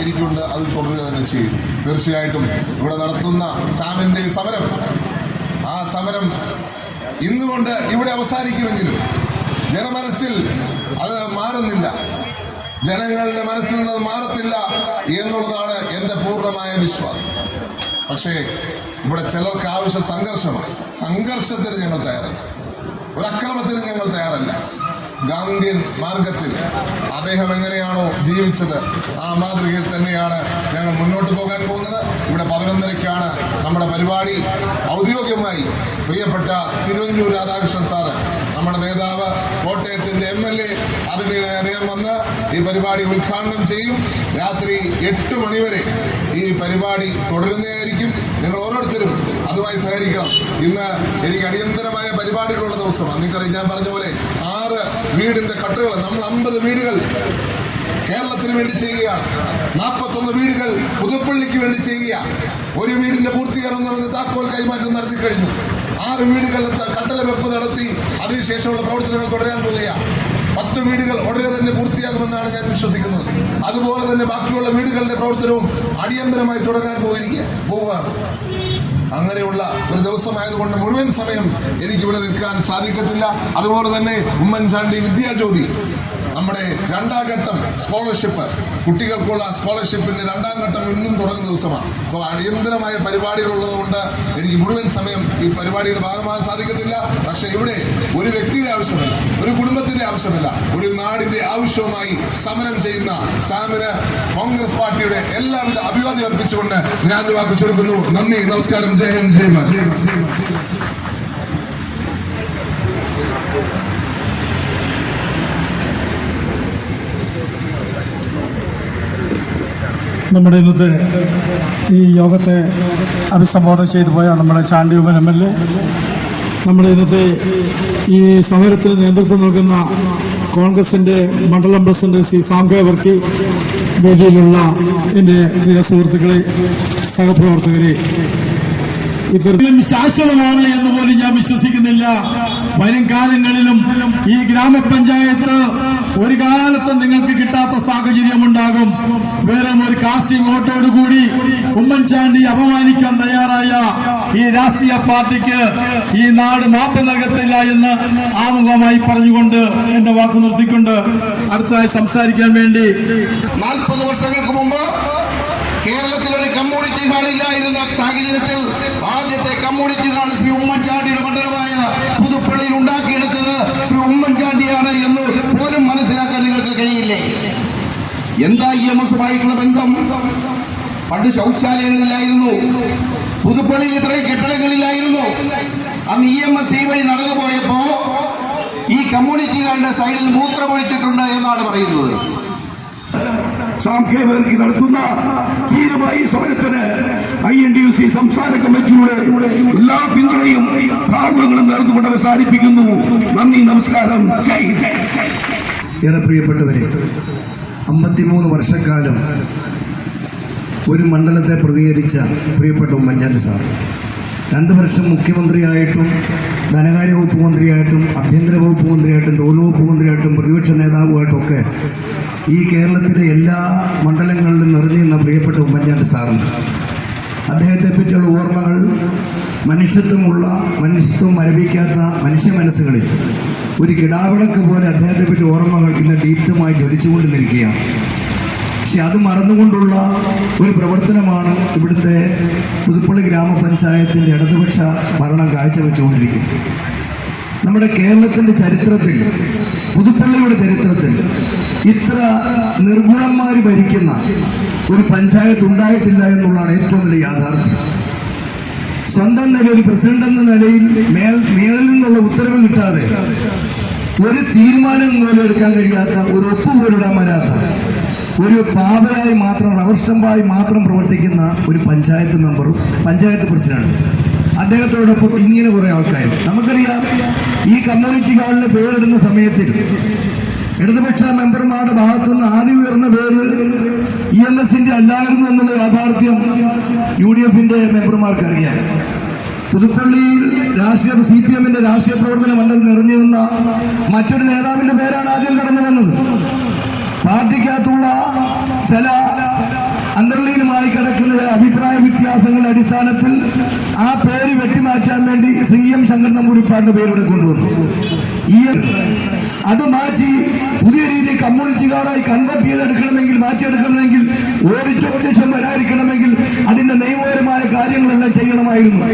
S3: എനിക്കുണ്ട്. അത് തുടരുക തന്നെ ചെയ്യും. തീർച്ചയായിട്ടും ഇവിടെ നടത്തുന്ന സാമിൻ്റെ സമരം, ആ സമരം ഇന്നുകൊണ്ട് ഇവിടെ അവസാനിക്കുമെങ്കിലും ജനമനസ്സിൽ അത് മാറുന്നില്ല, ജനങ്ങളുടെ മനസ്സിൽ നിന്ന് മാറത്തില്ല എന്നുള്ളതാണ് എൻ്റെ പൂർണ്ണമായ വിശ്വാസം. പക്ഷേ ഇവിടെ ചിലർക്ക് ആവശ്യം സംഘർഷമാണ്. സംഘർഷത്തിന് ഞങ്ങൾ തയ്യാറല്ല, ഒരു അക്രമത്തിന് ഞങ്ങൾ തയ്യാറല്ല. ഗാന്ധിയൻ മാർഗത്തിൽ അദ്ദേഹം എങ്ങനെയാണോ ജീവിച്ചത് ആ മാതൃകയിൽ തന്നെയാണ് ഞങ്ങൾ മുന്നോട്ട് പോകാൻ പോകുന്നത്. ഇവിടെ 11:30-ക്കാണ് നമ്മുടെ പരിപാടി. ഔദ്യോഗികമായി പ്രിയപ്പെട്ട തിരുവഞ്ചൂർ രാധാകൃഷ്ണൻ സാറ്, നമ്മുടെ നേതാവ്, കോട്ടയത്തിൻ്റെ MLA, അതിനിടെ അദ്ദേഹം വന്ന് ഈ പരിപാടി ഉദ്ഘാടനം ചെയ്യും. രാത്രി 8 മണി വരെ ഈ പരിപാടി തുടരുന്നതായിരിക്കും. നിങ്ങൾ ഓരോരുത്തരും അതുമായി സഹകരിക്കണം. ഇന്ന് എനിക്ക് അടിയന്തരമായ പരിപാടികളുള്ള ദിവസമാണ്. നിങ്ങൾക്കറിയാം, ഞാൻ പറഞ്ഞ പോലെ 6 വീടിന്റെ കട്ടുകൾ, നമ്മൾ 50 വീടുകൾ കേരളത്തിന് വേണ്ടി ചെയ്യുകയാണ്. 41 വീടുകൾ പുതുപ്പള്ളിക്ക് വേണ്ടി ചെയ്യുക. ഒരു വീടിന്റെ പൂർത്തീകരണം നടന്ന് താക്കോൽ കൈമാറ്റം നടത്തി കഴിഞ്ഞു. 6 വീടുകൾ കട്ടല വെപ്പ് നടത്തി അതിനുശേഷമുള്ള പ്രവർത്തനങ്ങൾ തുടരാൻ പോവുക. 10 വീടുകൾ ഉടനെ തന്നെ പൂർത്തിയാകുമെന്നാണ് ഞാൻ വിശ്വസിക്കുന്നത്. അതുപോലെ തന്നെ ബാക്കിയുള്ള വീടുകളുടെ പ്രവർത്തനവും അടിയന്തരമായി തുടങ്ങാൻ പോവുകയാണ്. അങ്ങനെയുള്ള ഒരു ദിവസമായതുകൊണ്ട് മുഴുവൻ സമയം എനിക്കിവിടെ നിൽക്കാൻ സാധിക്കത്തില്ല. അതുപോലെ തന്നെ ഉമ്മൻചാണ്ടി വിദ്യാജ്യോതി നമ്മുടെ രണ്ടാം ഘട്ടം സ്കോളർഷിപ്പ്, കുട്ടികൾക്കുള്ള സ്കോളർഷിപ്പിന്റെ രണ്ടാം ഘട്ടം ഇന്നും തുടങ്ങുന്ന ദിവസമാണ്. അപ്പോൾ അടിയന്തരമായ പരിപാടികൾ ഉള്ളതുകൊണ്ട് എനിക്ക് മുഴുവൻ സമയം ഈ പരിപാടിയുടെ ഭാഗമാകാൻ സാധിക്കത്തില്ല. പക്ഷെ ഇവിടെ ഒരു വ്യക്തിയുടെ ആവശ്യമല്ല, ഒരു കുടുംബത്തിന്റെ ആവശ്യമല്ല, ഒരു നാടിന്റെ ആവശ്യവുമായി സമരം ചെയ്യുന്ന സാമിന് കോൺഗ്രസ് പാർട്ടിയുടെ എല്ലാവിധ അഭിവാദ്യം അർപ്പിച്ചുകൊണ്ട് ഞാൻ വാക്ക് ചുരുക്കുന്നു. നന്ദി, നമസ്കാരം, ജയ് ഹിന്ദ്, ജയ് മാൻ.
S4: നമ്മുടെ ഇന്നത്തെ ഈ യോഗത്തെ അഭിസംബോധന ചെയ്തു പോയ നമ്മുടെ ചാണ്ടിയുമ്മൻ MLA, നമ്മുടെ ഇന്നത്തെ ഈ സമരത്തിന് നേതൃത്വം നൽകുന്ന കോൺഗ്രസിൻ്റെ മണ്ഡലം പ്രസിഡന്റ് ശ്രീ സാംഖ്യ വർക്കി, വേദിയിലുള്ള എൻ്റെ പ്രിയ സുഹൃത്തുക്കളെ, സഹപ്രവർത്തകരെ, ഇത്തരത്തിലും ശാശ്വതമാണ് എന്ന് പോലും ഞാൻ വിശ്വസിക്കുന്നില്ല. വരും കാലങ്ങളിലും ഈ ഗ്രാമപഞ്ചായത്ത് ഒരു കാലത്തും നിങ്ങൾക്ക് കിട്ടാത്ത സാഹചര്യമുണ്ടാകും. വെറും ഒരു കാസ്റ്റിംഗ് വോട്ടോടുകൂടി ഉമ്മൻചാണ്ടി അപമാനിക്കാൻ തയ്യാറായ ഈ രാഷ്ട്രീയ പാർട്ടിക്ക് ഈ നാട് മാപ്പ് നൽകത്തില്ല എന്ന് ആമുഖമായി പറഞ്ഞുകൊണ്ട് എന്റെ വാക്ക് നിർത്തിക്കൊണ്ട് അടുത്തതായി സംസാരിക്കാൻ വേണ്ടി
S3: 40 വർഷങ്ങൾക്ക് മുമ്പ് കേരളത്തിൽ ഒരു കമ്മ്യൂണിറ്റി ഹാളില്ലായിരുന്ന സാഹചര്യത്തിൽ ആദ്യത്തെ കമ്മ്യൂണിറ്റി ഹാൾ ശ്രീ ഉമ്മൻചാണ്ടിയുടെ മണ്ഡലമായ പുതുപ്പള്ളിയിൽ ഉണ്ടാക്കിയെടുത്തത് ശ്രീ ഉമ്മൻചാണ്ടിയാണ് എന്ന് പോലും മനസ്സിലാക്കാൻ നിങ്ങൾക്ക് കഴിയില്ലേ? എന്താ EMSുമായിട്ടുള്ള ബന്ധം? പണ്ട് ശൗചാലയങ്ങളിലായിരുന്നു, പുതുപ്പള്ളിയിൽ ഇത്രയും കെട്ടിടങ്ങളില്ലായിരുന്നു. അന്ന് EMS ഈ വഴി നടന്നു പോയപ്പോ ഈ കമ്മ്യൂണിറ്റി ഹാളിന്റെ സൈഡിൽ മൂത്രമൊഴിച്ചിട്ടുണ്ട് എന്നാണ് പറയുന്നത്.
S5: സാംഖ്യവേർക്കി നടത്തുന്ന ധീരമായ സമരത്തിന് INTUC സംസ്ഥാന കമ്മിറ്റിയുടെ എല്ലാ പിന്തുണയും ഭാഗങ്ങളും നേർന്നുകൊണ്ട് അവസാനിപ്പിക്കുന്നു. നന്ദി, നമസ്കാരം, ജയ് ഹിന്ദ്.
S6: ഏറെ പ്രിയപ്പെട്ടവരെ, 53 വർഷക്കാലം ഒരു മണ്ഡലത്തെ പ്രതികരിച്ച പ്രിയപ്പെട്ട ഉമ്മൻചാണ്ടി സാർ 2 വർഷം മുഖ്യമന്ത്രിയായിട്ടും ധനകാര്യ വകുപ്പ് മന്ത്രിയായിട്ടും ആഭ്യന്തര വകുപ്പ് മന്ത്രിയായിട്ടും തൊഴിൽ വകുപ്പ് മന്ത്രിയായിട്ടും പ്രതിപക്ഷ നേതാവുമായിട്ടൊക്കെ ഈ കേരളത്തിലെ എല്ലാ മണ്ഡലങ്ങളിലും നിറഞ്ഞു നിന്ന പ്രിയപ്പെട്ട ഉമ്മൻചാണ്ടി സാറുണ്ട്. അദ്ദേഹത്തെ പറ്റിയുള്ള ഓർമ്മകൾ മനുഷ്യത്വം മരവിക്കാത്ത മനുഷ്യ മനസ്സുകളിൽ ഒരു കിടാവിളക്ക് പോലെ അദ്ദേഹത്തെ പറ്റി ഓർമ്മകൾ ഇന്ന് ദീപ്തമായി ജ്വലിച്ചുകൊണ്ട് നിൽക്കുകയാണ്. പക്ഷെ അത് മറന്നുകൊണ്ടുള്ള ഒരു പ്രവർത്തനമാണ് ഇവിടുത്തെ പുതുപ്പള്ളി ഗ്രാമപഞ്ചായത്തിൻ്റെ ഇടതുപക്ഷ ഭരണം കാഴ്ചവെച്ചുകൊണ്ടിരിക്കുന്നത്. നമ്മുടെ കേരളത്തിൻ്റെ ചരിത്രത്തിൽ, പുതുപ്പള്ളിയുടെ ചരിത്രത്തിൽ ഇത്ര നിർഗുണന്മാർ ഭരിക്കുന്ന ഒരു പഞ്ചായത്ത് ഉണ്ടായിട്ടില്ല എന്നുള്ളതാണ് ഏറ്റവും വലിയ യാഥാർത്ഥ്യം. സ്വന്തം നിലയിൽ പ്രസിഡന്റ് എന്ന നിലയിൽ മേളിൽ നിന്നുള്ള ഉത്തരവ് കിട്ടാതെ ഒരു തീരുമാനം പോലും എടുക്കാൻ കഴിയാത്ത, ഒരു ഒപ്പ് പോലും ഇടാൻ വരാത്ത, ഒരു പാവയായി മാത്രം, റബ്ബർ സ്റ്റാമ്പായി മാത്രം പ്രവർത്തിക്കുന്ന ഒരു പഞ്ചായത്ത് മെമ്പറും പഞ്ചായത്ത് പ്രസിഡന്റ്, അദ്ദേഹത്തോടൊപ്പം ഇങ്ങനെ കുറെ ആൾക്കാർ. നമുക്കറിയാം, ഈ കമ്മ്യൂണിറ്റി ഹാളിന് പേരിടുന്ന സമയത്തിൽ ഇടതുപക്ഷ മെമ്പർമാരുടെ ഭാഗത്തുനിന്ന് ആദ്യം ഉയർന്ന പേര് EMSന്റെ അല്ലായിരുന്നു എന്നുള്ള യാഥാർത്ഥ്യം UDFന്റെ മെമ്പർമാർക്ക് അറിയാം. പുതുപ്പള്ളിയിൽ CPMന്റെ രാഷ്ട്രീയ പ്രവർത്തന മണ്ഡലം നിറഞ്ഞു നിന്ന മറ്റൊരു നേതാവിന്റെ പേരാണ് ആദ്യം കടന്നു വന്നത്. പാർട്ടിക്കകത്തുള്ള ചില അന്തർലീനമായി കിടക്കുന്ന അഭിപ്രായ വ്യത്യാസങ്ങളുടെ അടിസ്ഥാനത്തിൽ ആ പേര് വെട്ടിമാറ്റാൻ വേണ്ടി CM ശങ്കർ നമ്പൂതിരിപ്പാടിന്റെ പേരിവിടെ കൊണ്ടുവന്നു. അത് മാറ്റി പുതിയ രീതിയിൽ കമ്മ്യൂണിറ്റി കാർഡായി കൺവെർട്ട് ചെയ്തെടുക്കണമെങ്കിൽ, മാറ്റിയെടുക്കണമെങ്കിൽ, ഓഡിറ്റ് ഒബ്ജക്ഷൻ വരാതിരിക്കണമെങ്കിൽ അതിന്റെ നിയമപരമായ കാര്യങ്ങളെല്ലാം ചെയ്യണമായിരുന്നു.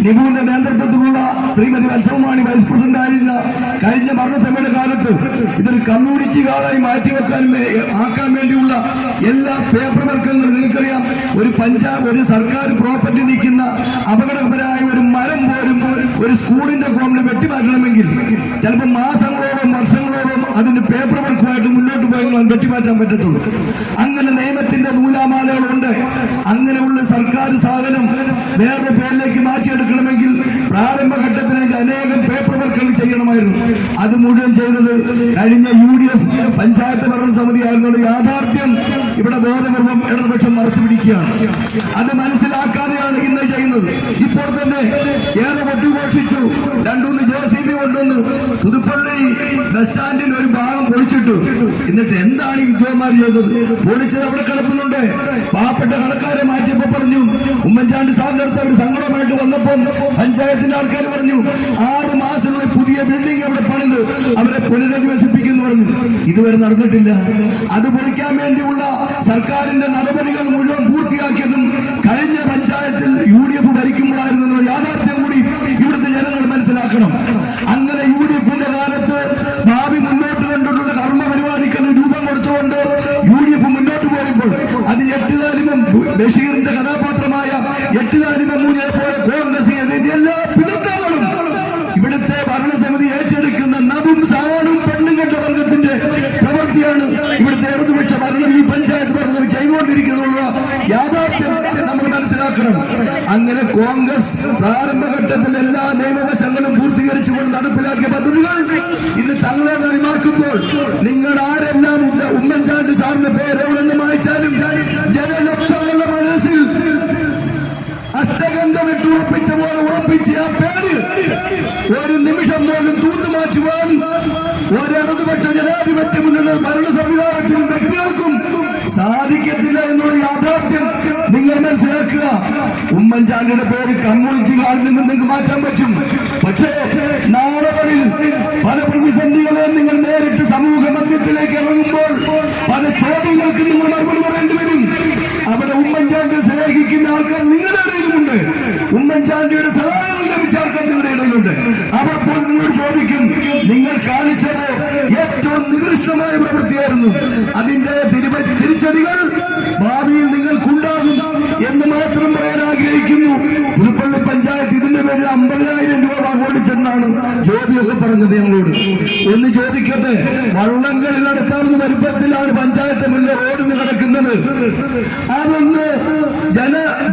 S6: നിപുവിന്റെ നേതൃത്വത്തിലുള്ള ശ്രീമതി വത്സവമാണി വൈസ് പ്രസിഡന്റ് ആയിരുന്ന കഴിഞ്ഞ ഭരണസഭയുടെ കാലത്ത് ഇതൊരു കമ്മ്യൂണിറ്റി കാർഡായി ആക്കാൻ വേണ്ടിയുള്ള എല്ലാ പേപ്പർ വർക്കുകളും നിങ്ങൾക്കറിയാം. ഒരു സർക്കാർ പ്രോപ്പർട്ടി നിൽക്കുന്ന അപകടകരമായ ഒരു മരം പോലും ഒരു സ്കൂളിന്റെ കോമിൽ വെട്ടിമാറ്റണമെങ്കിൽ ചിലപ്പോൾ മാസങ്ങളോളം വർഷങ്ങളോളം അതിന്റെ പേപ്പർ വർക്കുമായിട്ട് മുന്നോട്ട് പോയെങ്കിൽ അത് വെട്ടിമാറ്റാൻ പറ്റത്തുള്ളൂ. അങ്ങനെ നിയമത്തിന്റെ നൂലാമാലകളുണ്ട്. അങ്ങനെയുള്ള സർക്കാർ സാധനം വേറൊരു പേരിലേക്ക് മാറ്റിയെടുക്കണമെങ്കിൽ പ്രാരംഭഘട്ടത്തിൽ അനേകം പേപ്പർ വർക്കുകൾ ചെയ്യണമായിരുന്നു. അത് മുഴുവൻ ചെയ്തത് കഴിഞ്ഞ UDF പഞ്ചായത്ത് ഭരണസമിതി ആയിരുന്നുള്ള യാഥാർത്ഥ്യം ഇവിടെ ബോധപൂർവം ഇടതുപക്ഷം മറച്ചു പിടിക്കുകയാണ്. അത് മനസ്സിലാക്കാതെയാണ് ഇന്ന് ചെയ്യുന്നത്. ഇപ്പോൾ തന്നെ ഏറെ വെട്ടിഘോഷിച്ചു 2-3 JCB കൊണ്ടുവന്നു പുതുപ്പള്ളി ബസ് സ്റ്റാൻഡിൽ ഒരു ഭാഗം പൊളിച്ചിട്ടു. എന്നിട്ട് എന്താണ് ഈ വിദ്വാന്മാർ ചെയ്തത്? പൊളിച്ചത് അവിടെ കിടക്കുന്നുണ്ട്. പാവപ്പെട്ട കടക്കാരെ മാറ്റിയപ്പോ പറഞ്ഞു, ഉമ്മൻചാണ്ടി സാറിന്റെ അടുത്ത് അവർ സങ്കടമായിട്ട് വന്നപ്പോൾ പഞ്ചായത്തിന്റെ ആൾക്കാർ പറഞ്ഞു 6 മാസത്തിനുള്ളിൽ പുതിയ ബിൽഡിംഗ് അവിടെ പണിത് അവരെ പുനരധിവസിപ്പിക്കുന്നു പറഞ്ഞു. ഇതുവരെ നടന്നിട്ടില്ല. അത് പൊളിക്കാൻ വേണ്ടിയുള്ള സർക്കാരിന്റെ നടപടികൾ മുഴുവൻ പൂർത്തിയാക്കിയതും കഴിഞ്ഞ പഞ്ചായത്തിൽ UDF ഭരിക്കുമ്പോഴായിരുന്നു എന്നുള്ള യാഥാർത്ഥ്യം കൂടി ഇവിടുത്തെ ജനങ്ങൾ മനസ്സിലാക്കണം. അങ്ങനെ UDFന്റെ കാലത്ത് ഭാവി മുന്നോട്ട് കണ്ടിട്ടുള്ള കർമ്മ പരിപാടിക്ക് രൂപം കൊടുത്തുകൊണ്ട് UDF മുന്നോട്ട് പോയപ്പോൾ അത് എട്ടുകാലിമം ബഷീറിന്റെ കഥാപാത്രമായ എട്ടുകാലിമം മൂന്നിനെ പോലെ കോൺഗ്രസ് എല്ലാ പിതൃത്വങ്ങളും ഇവിടുത്തെ ഭരണസമിതി ഏറ്റെടുക്കുന്ന നവും സാണും പെണ്ണും കെട്ട വർഗത്തിന്റെ പ്രവൃത്തിയാണ് ഇവിടുത്തെ ഇടതുപക്ഷ ഭരണം ഈ പഞ്ചായത്ത് ഭരണം ചെയ്തുകൊണ്ടിരിക്കുന്നുള്ള യാഥാർത്ഥ്യം നമ്മൾ മനസ്സിലാക്കണം. അങ്ങനെ കോൺഗ്രസ് പ്രാരംഭഘട്ടത്തിൽ എല്ലാ നിയമവശങ്ങളും പൂർത്തീകരിച്ചുകൊണ്ട് നടപ്പിലാക്കിയ പദ്ധതികൾ ഇന്ന് തങ്ങളെ കൈമാക്കുമ്പോൾ നിങ്ങൾ ആരെല്ലാം ഉമ്മൻചാണ്ടി സാറിന്റെ പേര് എവിടെന്ന് വായിച്ചാലും ജനലക്ഷങ്ങളുടെ മനസ്സിൽ അഷ്ടഗന്ധമിട്ട് ഉറപ്പിച്ച പോലെ ഉറപ്പിച്ച ആ പേര് ഒരു നിമിഷം പോലും തൂത്തുമാറ്റുവാൻ ഒരിടതുപക്ഷ ജനാധിപത്യ മുന്നണി ഭരണ സംവിധാനത്തിനും വ്യക്തികൾക്കും സാധിക്കത്തില്ല എന്നുള്ള യാഥാർത്ഥ്യം നിങ്ങൾ മനസ്സിലാക്കുക. ഉമ്മൻചാണ്ടിയുടെ പേര് കമ്മ്യൂണിസ്റ്റ് കാളിൽ നിന്ന് നിങ്ങൾക്ക് മാറ്റാൻ പറ്റും. പക്ഷേ നാളുകളിൽ പല പ്രതിസന്ധികളെയും നിങ്ങൾ നേരിട്ട് സമൂഹ മധ്യത്തിലേക്ക് ഇറങ്ങുമ്പോൾ പല ചോദ്യങ്ങൾക്ക് നിങ്ങൾ മറുപടി പറയേണ്ടി വരും. അവിടെ ഉമ്മൻചാണ്ടി സ്നേഹിക്കുന്ന ആൾക്കാർ നിങ്ങളുടെ ഇടയിലുമുണ്ട്, ഉമ്മൻചാണ്ടിയുടെ സഹായങ്ങൾ ലഭിച്ച ആൾക്കാർ നിങ്ങളുടെ ഇടയിലുണ്ട്. അവർ പോലും നിങ്ങളോട് ചോദിക്കും, നിങ്ങൾ കാണിച്ചത് ഏറ്റവും നികൃഷ്ടമായ പ്രവൃത്തിയായിരുന്നു, അതിന്റെ തിരിച്ചടികൾ ഭാവിയിൽ നിങ്ങൾക്കുണ്ടാകും എന്ന് മാത്രം പറയാൻ ആഗ്രഹിക്കുന്നു. പുതുപ്പള്ളി പഞ്ചായത്ത് ഇതിന്റെ പേരിൽ 50,000 രൂപ കൊള്ളിച്ചെന്നാണ് ജോബിയൊക്കെ പറഞ്ഞത് ഞങ്ങളോട്. ഒന്ന് ചോദിക്കട്ടെ, വള്ളംകളി നടത്താവുന്ന വലുപ്പത്തിലാണ് പഞ്ചായത്ത് മുന്നിൽ റോഡിന് കിടക്കുന്നത്. അതൊന്ന്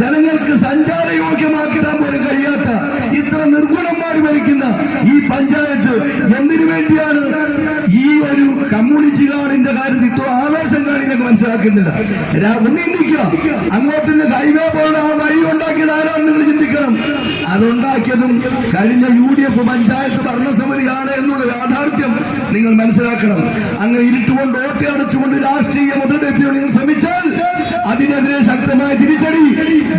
S6: ജനങ്ങൾക്ക് സഞ്ചാരയോഗ്യമാക്കാൻ പോലും കഴിയാത്ത ഇത്ര നിർഗുണന്മാർ ഭരിക്കുന്ന ഈ പഞ്ചായത്ത് എന്തിനു വേണ്ടിയാണ് ഈ ഒരു കമ്മ്യൂണിസ്റ്റുകാരന്റെ കാര്യത്തിൽ ഇത്ര ആവേശം കാണിക്കാൻ മനസ്സിലാക്കുന്നില്ല. ഒന്നിരിക്കുക, അങ്ങോട്ട് ഹൈവേ പോലുള്ള ആ വഴി ഉണ്ടാക്കിയത് ആരാണ് നിങ്ങൾ ചിന്തിക്കണം. അതുണ്ടാക്കിയതും കഴിഞ്ഞ UDF പഞ്ചായത്ത് ഭരണസമിതിയാണ് എന്നുള്ള യാഥാർത്ഥ്യം നിങ്ങൾ മനസ്സിലാക്കണം. അങ്ങനെ ഇരുട്ടുകൊണ്ട് ഓട്ടി അടച്ചുകൊണ്ട് രാഷ്ട്രീയ മുതലെടുപ്പിന് നിങ്ങൾ ശ്രമിച്ചാൽ അതിനെതിരെ ശക്തമായ തിരിച്ചടി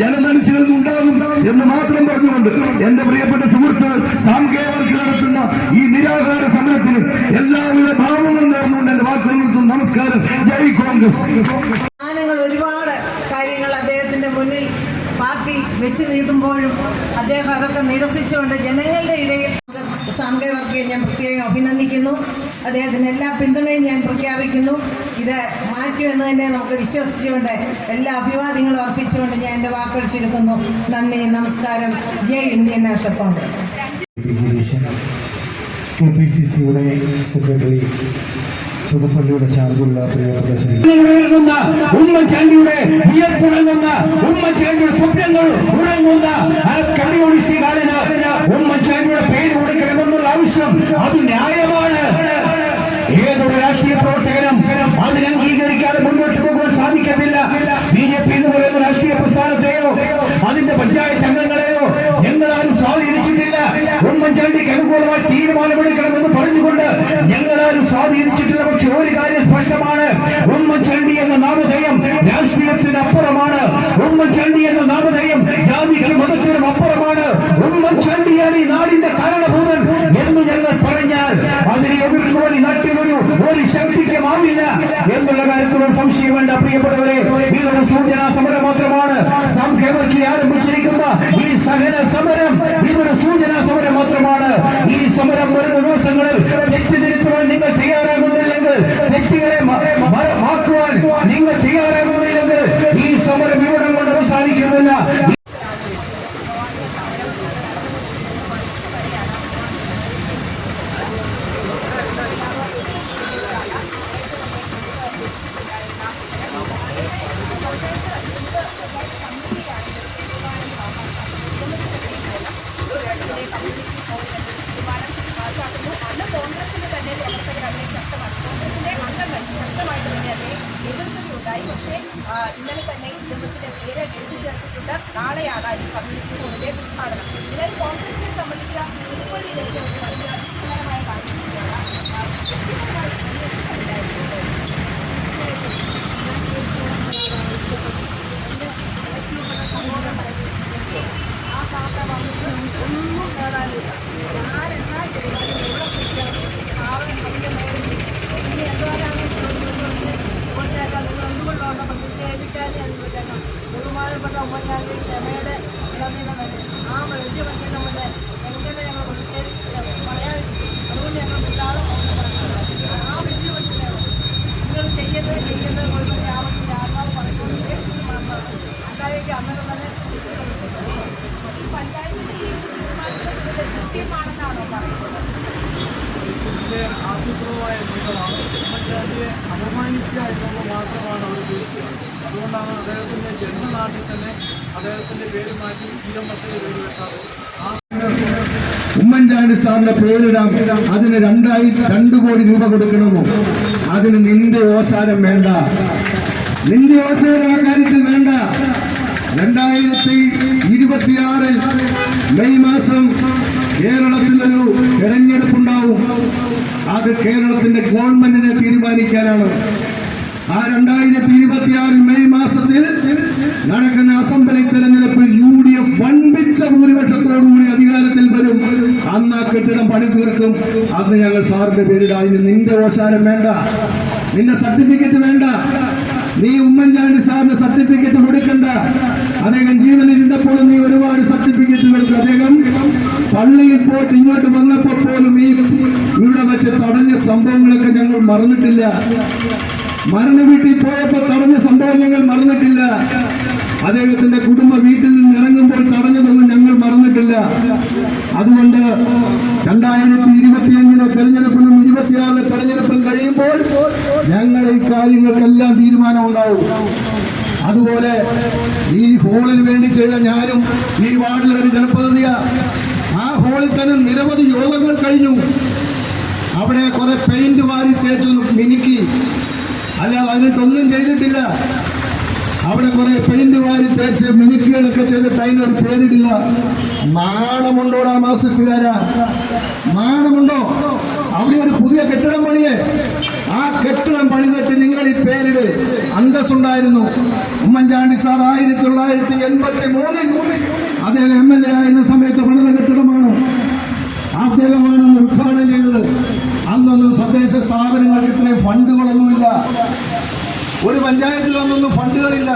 S6: ജനമനസ്സുകളിൽ നിന്നുണ്ടാകും എന്ന് മാത്രം പറഞ്ഞുകൊണ്ട് എന്റെ പ്രിയപ്പെട്ട സുഹൃത്ത് സാംകേവർക്ക് നടത്തുന്ന ഈ നിരാഹാര സമരത്തിന് എല്ലാവിധ ഭാവങ്ങളും നേർന്നുകൊണ്ട് എന്റെ വാക്കുകൾ നിർത്തുന്നു. നമസ്കാരം. ജയ് കോൺഗ്രസ്.
S7: ഒരുപാട് കാര്യങ്ങൾ അദ്ദേഹത്തിന്റെ മുന്നിൽ പാർട്ടി വെച്ച് നീട്ടുമ്പോഴും അദ്ദേഹം അതൊക്കെ നിരസിച്ചുകൊണ്ട് ജനങ്ങളുടെ ഇടയിൽ സാംകേവർക്കിയെ ഞാൻ പ്രത്യേകം അഭിനന്ദിക്കുന്നു. അദ്ദേഹത്തിന് എല്ലാ പിന്തുണയും ഞാൻ പ്രഖ്യാപിക്കുന്നു. ഇത് മാറ്റുമെന്ന് തന്നെ നമുക്ക് വിശ്വസിച്ചുകൊണ്ട് എല്ലാ അഭിവാദ്യങ്ങളും അർപ്പിച്ചുകൊണ്ട് ഞാൻ എൻ്റെ വാക്കുകൾ ചുരുക്കുന്നു. നന്ദി, നമസ്കാരം. ജയ് ഇന്ത്യൻ നാഷണൽ കോൺഗ്രസ്.
S8: KPCCയുടെ സെക്രട്ടറി, പുതുപ്പള്ളിയുടെ ചാർജുള്ള പ്രിയപ്പെട്ട ശ്രീ ഉമ്മൻചാണ്ടിയുടെ വിയർപ്പുണങ്ങുന്ന, ഉമ്മൻചാണ്ടിയുടെ സ്വപ്നങ്ങൾ ഉറങ്ങുന്ന ആ കമ്മ്യൂണിസ്റ്റുകാരന് ഉമ്മൻചാണ്ടിയുടെ പേര് കൊടുക്കണമെന്നുള്ള ആവശ്യം അത് ന്യായമാണ്. ഏതൊരു രാഷ്ട്രീയ പ്രവർത്തകനും അതിനെ അംഗീകരിക്കാതെ മുന്നോട്ട് പോകാൻ സാധിക്കത്തില്ല. BJP എന്ന് പറയുന്ന രാഷ്ട്രീയ പ്രസ്ഥാനത്തെയോ അതിന്റെ പഞ്ചായത്ത് അംഗങ്ങളെയോ ഞങ്ങളാരും സ്വാധീനിച്ചിട്ടില്ല. ഉമ്മൻചാണ്ടിക്ക് അനുകൂലമായി തീരുമാനമെടുക്കണമെന്ന് പറഞ്ഞുകൊണ്ട് ഞങ്ങളാരും സ്വാധീനിച്ചിട്ടില്ല. പക്ഷെ ഒരു കാര്യം സ്പഷ്ടമാണ്, ഉമ്മൻചാണ്ടി എന്ന നാമധേയം രാഷ്ട്രീയത്തിന് അപ്പുറമാണ്. ഉമ്മൻചാണ്ടി എന്ന നാമധേയം ജാതിക്ക് മതത്തിനും അപ്പുറമാണ്. ഉമ്മൻചാണ്ടിയാണ് ഈ നാടിന്റെ കാരണഭൂതൻ എന്ന് ഞങ്ങൾ പറഞ്ഞാൽ അതിനെ എതിർക്കുവാൻ ഈ നാട്ടിൽ ഒരു ശക്തിക്കുമാവില്ല എന്നുള്ള കാര്യത്തിലൊരു സംശയം വേണ്ട. പ്രിയപ്പെട്ടവരെ, ഇതൊരു സൂചനാ സമരം മാത്രമാണ്. സാംകേവർക്കി ആരംഭിച്ചിരിക്കുന്ന ഈ സഹന സമരം ഇതൊരു സൂചനാ സമരം മാത്രമാണ്. ഈ സമരം വരുന്ന ദിവസങ്ങളിൽ തെറ്റിദ്ധരിക്കുവാൻ നിങ്ങൾ തയ്യാറാകുന്നില്ലെങ്കിൽ, തെറ്റുകളെ മാക്കുവാൻ നിങ്ങൾ തയ്യാറാകുന്നില്ലെങ്കിൽ ഈ സമരം ഇവിടം കൊണ്ട് അവസാനിക്കുന്നില്ല.
S9: പക്ഷേ ഇന്നലെ തന്നെ ഉദ്യമത്തിന്റെ പേര് എഴുതി ചേർത്തിട്ടുണ്ട്. നാളെയാണ് ഈ കമ്മ്യൂണിറ്റി ഹോളിന്റെ ഉദ്ഘാടനം. ഇതിൽ കോൺഗ്രസിനെ സംബന്ധിച്ച പുതുപ്പള്ളിയിലേക്ക് ഒരു വലിയ അടിസ്ഥാനമായ കാര്യം ആ കാത്ത വന്നിട്ട് ഒന്നും നേടാനില്ല. ആരെന്നാൽ ആറ് അതിന്റെ മേലെ ഇനി എന്തുവാനാണ് പ്രിയപ്പെട്ട ഉമ്മൻചാണ്ടി ക്ഷമയുടെ ഇളനീളമല്ലേ ആ വലിയ വലിയ നമ്മുടെ എങ്ങനെ ഞങ്ങൾ പറയാൻ അതുകൊണ്ട് ഞങ്ങൾ എല്ലാവരും ആ വലിയ വലിയ നിങ്ങൾ ചെയ്യുന്നത് മുഴുവൻ ആവശ്യം ആത്മാവ് പറയുന്നത് മാത്രമാണ് അല്ലാതെ അന്നേരം തന്നെ ഈ പഞ്ചായത്തിന്റെ ഈ തീരുമാനത്തിന്റെ കൃത്യമാണെന്നാണോ പറയുന്നത്?
S4: ഇതിൻ്റെ ആസൂത്രിതമായ നീക്കമാണ്. ഉമ്മൻചാണ്ടിയെ അപമാനിക്കുക എന്നുള്ളത് മാത്രമാണ് അവർ ഉദ്ദേശിക്കുന്നത്. അതുകൊണ്ടാണ് അദ്ദേഹത്തിൻ്റെ ജന്മനാട്ടിൽ തന്നെ അദ്ദേഹത്തിൻ്റെ പേര് മാറ്റി TMS പേര് വെക്കാറ്.
S6: ഉമ്മൻചാണ്ടി സാറിന്റെ പേരിടാം, അതിന് 2 കോടി രൂപ കൊടുക്കണമോ? അതിന് നിന്റെ ഓശാരം വേണ്ട, നിന്റെ ഓശാരം ആ കാര്യത്തിൽ വേണ്ട. 2026 മെയ് മാസം കേരളത്തിലൊരു തെരഞ്ഞെടുപ്പുണ്ടാവും. അത് കേരളത്തിന്റെ ഗവൺമെന്റിനെ തീരുമാനിക്കാനാണ്. ആ 2026 മെയ് മാസത്തിൽ നടക്കുന്ന അസംബ്ലി തെരഞ്ഞെടുപ്പിൽ UDF വൻപിച്ച ഭൂരിപക്ഷത്തോടുകൂടി അധികാരത്തിൽ വരും. അന്ന് ആ കെട്ടിടം പണി തീർക്കും. അന്ന് ഞങ്ങൾ സാറിന്റെ പേരിടാം. അതിന് നിന്റെ ഓശാരം വേണ്ട, നിന്റെ സർട്ടിഫിക്കറ്റ് വേണ്ട. നീ ഉമ്മൻചാണ്ടി സാറിന് സർട്ടിഫിക്കറ്റ് കൊടുക്കണ്ട. അദ്ദേഹം ജീവനിരുന്നപ്പോൾ നീ ഒരുപാട് സർട്ടിഫിക്കറ്റ് കൊടുത്തു. അദ്ദേഹം പള്ളിയിൽ പോയിട്ട് ഇങ്ങോട്ട് വന്നപ്പോൾ പോലും ഈ ഇവിടെ വെച്ച് തടഞ്ഞ സംഭവങ്ങളൊക്കെ ഞങ്ങൾ മറന്നിട്ടില്ല. മരണ വീട്ടിൽ പോയപ്പോൾ തടഞ്ഞ സംഭവം ഞങ്ങൾ മറന്നിട്ടില്ല. അദ്ദേഹത്തിന്റെ കുടുംബ വീട്ടിൽ നിന്ന് ഇറങ്ങുമ്പോൾ തടഞ്ഞതൊന്നും ഞങ്ങൾ മറന്നിട്ടില്ല. അതുകൊണ്ട് 2025 തെരഞ്ഞെടുപ്പിനും 26 തെരഞ്ഞെടുപ്പും കഴിയുമ്പോൾ ഞങ്ങൾ ഈ കാര്യങ്ങൾക്കെല്ലാം തീരുമാനം ഉണ്ടാവും. അതുപോലെ ഈ ഹോളിന് വേണ്ടി ചെയ്ത ഞാനും ഈ വാർഡിൽ ഒരു ജനപ്രതിനിധിയാണ്. ആ ഹോളിൽ തന്നെ നിരവധി യോഗങ്ങൾ കഴിഞ്ഞു. അവിടെ കുറെ പെയിന്റ് വാരി തേച്ചു മിനുക്കി, അല്ലാതെ അതിനൊന്നും ചെയ്തിട്ടില്ല. അവിടെ കുറെ പെയിന്റ് വാരി തേച്ച് മിനുക്കികളൊക്കെ ചെയ്തിട്ട് അതിനൊരു പേരിടില്ല. നാണമുണ്ടോടാ മാർക്സിസ്റ്റുകാരാ? നാണമുണ്ടോ? അവിടെ ഒരു പുതിയ കെട്ടിടം പണിയേ. ആ കെട്ടിടം പണിതിട്ട് നിങ്ങൾ ഈ പേരിട്. അന്തസ്സുണ്ടായിരുന്നു. ഉമ്മൻചാണ്ടി സാർ 1983 അദ്ദേഹം MLA ആയിരുന്ന സമയത്ത് പണിത കെട്ടിടമാണ്. അദ്ദേഹമാണ് അന്ന് ഉദ്ഘാടനം ചെയ്തത്. അന്നൊന്നും തദ്ദേശ സ്ഥാപനങ്ങൾക്ക് ഇത്രയും ഫണ്ടുകളൊന്നുമില്ല. ഒരു പഞ്ചായത്തിലൊന്നും ഫണ്ടുകളില്ല.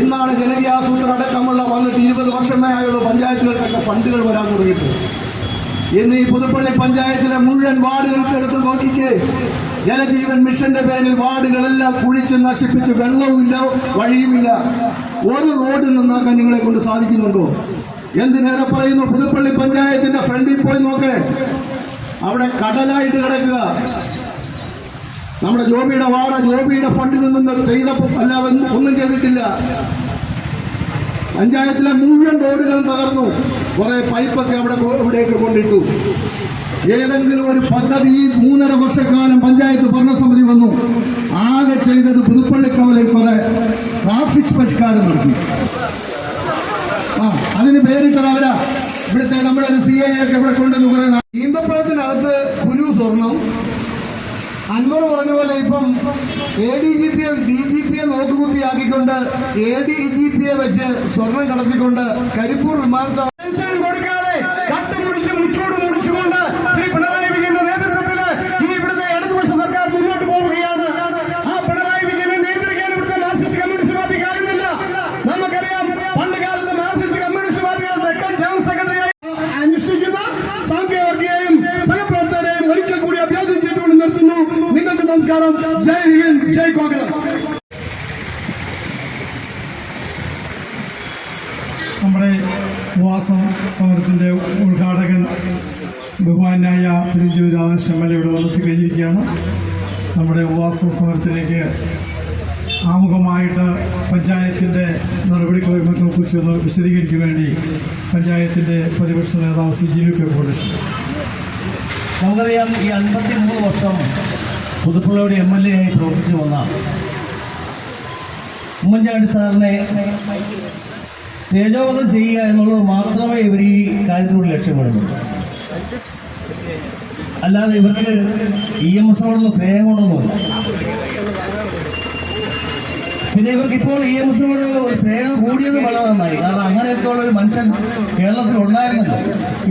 S6: ഇന്നാണ് ജനകീയ ആസൂത്രണം അടക്കമുള്ള വന്നിട്ട് 20 വർഷമേ ആയുള്ളൂ പഞ്ചായത്തുകൾക്കൊക്കെ ഫണ്ടുകൾ വരാൻ തുടങ്ങിയിട്ട്. ഇന്ന് ഈ പുതുപ്പള്ളി പഞ്ചായത്തിലെ മുഴുവൻ വാർഡുകൾക്ക് എടുത്ത് നോക്കിക്കേ. ജലജീവൻ മിഷന്റെ പേരിൽ വാർഡുകളെല്ലാം കുഴിച്ച് നശിപ്പിച്ച് വെള്ളവുമില്ല, വഴിയുമില്ല. ഒരു റോഡ് നന്നാക്കാൻ നിങ്ങളെ കൊണ്ട് സാധിക്കുന്നുണ്ടോ? എന്തിനേറെ പറയുന്നു, പുതുപ്പള്ളി പഞ്ചായത്തിന്റെ ഫ്രണ്ടിൽ പോയി നോക്കേ, അവിടെ കടലായിട്ട് കിടക്കുക. നമ്മുടെ ജോബിയുടെ വാട ജോബിയുടെ ഫണ്ടിൽ നിന്നും ചെയ്തപ്പോൾ അല്ലാതെ ഒന്നും ചെയ്തിട്ടില്ല. പഞ്ചായത്തിലെ മുഴുവൻ റോഡുകൾ തകർന്നു. കുറെ പൈപ്പൊക്കെ ഇവിടേക്ക് കൊണ്ടിട്ടു. ഏതെങ്കിലും ഒരു പദ്ധതി 3.5 വർഷക്കാലം പഞ്ചായത്ത് ഭരണസമിതി വന്നു. ആകെ ചെയ്തത് പുതുപ്പള്ളിക്കവലയിൽ കുറെ ട്രാഫിക് പരിഷ്കാരം നടത്തി. അതിന് പേരിട്ടത് അവരാ. ഇവിടുത്തെ നമ്മുടെ ഒരു CA ഒക്കെ ഇവിടെ കൊണ്ടുവന്ന് കുറെ ഈന്തപ്പഴത്തിനകത്ത് കുരു സ്വർണം. അൻവർ പറഞ്ഞ പോലെ ഇപ്പം ADGP DGP നോക്കുകുത്തിയാക്കിക്കൊണ്ട് ADGP വെച്ച് സ്വർണം കടത്തിക്കൊണ്ട് കരിപ്പൂർ വിമാനത്താവളം കൊടുക്കാതെ കട്ടുപിടിച്ച് മുച്ചോട് മുടിച്ചുകൊണ്ട് ശ്രീ പിണറായി വിജയന്റെ നേതൃത്വത്തിൽ ഈ ഇവിടുത്തെ ഇടതുപക്ഷ സർക്കാർ മുന്നോട്ട് പോവുകയാണ്. ആ പിണറായി വിജയനെ നിയന്ത്രിക്കാൻ ഇവിടുത്തെ മാർക്സിസ്റ്റ് കമ്മ്യൂണിസ്റ്റ് പാർട്ടി കഴിയുന്നില്ല. നമുക്കറിയാം, പണ്ട് കാലത്ത് മാർക്സിസ്റ്റ് കമ്മ്യൂണിസ്റ്റ് പാർട്ടിയുടെ സെക്കൻഡ് ജനറൽ സെക്രട്ടറിയായി അനുഷ്ഠിക്കുന്ന സാങ്കേതികയും സഹപ്രവർത്തകരെയും ഒരിക്കൽ കൂടി അഭ്യാസം ചെയ്തുകൊണ്ട് നിർത്തുന്നു. നിങ്ങൾക്ക് നമസ്കാരം. ജയ് ഹിന്ദ്, ജയ് കോൺഗ്രസ്.
S4: നമ്മുടെ ഉപവാസ സമരത്തിൻ്റെ ഉദ്ഘാടകൻ ബഹുമാനായ തിരുവഞ്ചൂർ രാധാകൃഷ്ണൻ MLA ഇവിടെ വന്നെത്തി കഴിഞ്ഞിരിക്കുകയാണ്. നമ്മുടെ ഉപവാസ സമരത്തിലേക്ക് ആമുഖമായിട്ട് പഞ്ചായത്തിൻ്റെ നടപടിക്രമങ്ങളെക്കുറിച്ച് ഒന്ന് വിശദീകരിക്കാൻ വേണ്ടി പഞ്ചായത്തിൻ്റെ പ്രതിപക്ഷ നേതാവ് CGLK ഫൗണ്ടേഷൻ.
S8: നമുക്കറിയാം, ഈ 53 വർഷം പുതുപ്പള്ളിയുടെ MLA ആയി പ്രവർത്തിച്ചു വന്ന ഉമ്മൻചാണ്ടി സാറിനെ തേജോവധം ചെയ്യുക എന്നുള്ളത് മാത്രമേ ഇവർ ഈ കാര്യത്തിലൂടെ ലക്ഷ്യമിടുന്നുള്ളൂ. അല്ലാതെ ഇവർക്ക് EMSനോടുള്ള സ്നേഹം കൊണ്ടൊന്നുമില്ല. പിന്നെ ഇവർക്ക് ഇപ്പോൾ EMSനോട് സ്നേഹം കൂടിയത് വളരെ നന്നായി. കാരണം അങ്ങനെയൊക്കെ ഉള്ള ഒരു മനുഷ്യൻ കേരളത്തിൽ ഉണ്ടായിരുന്നല്ലോ.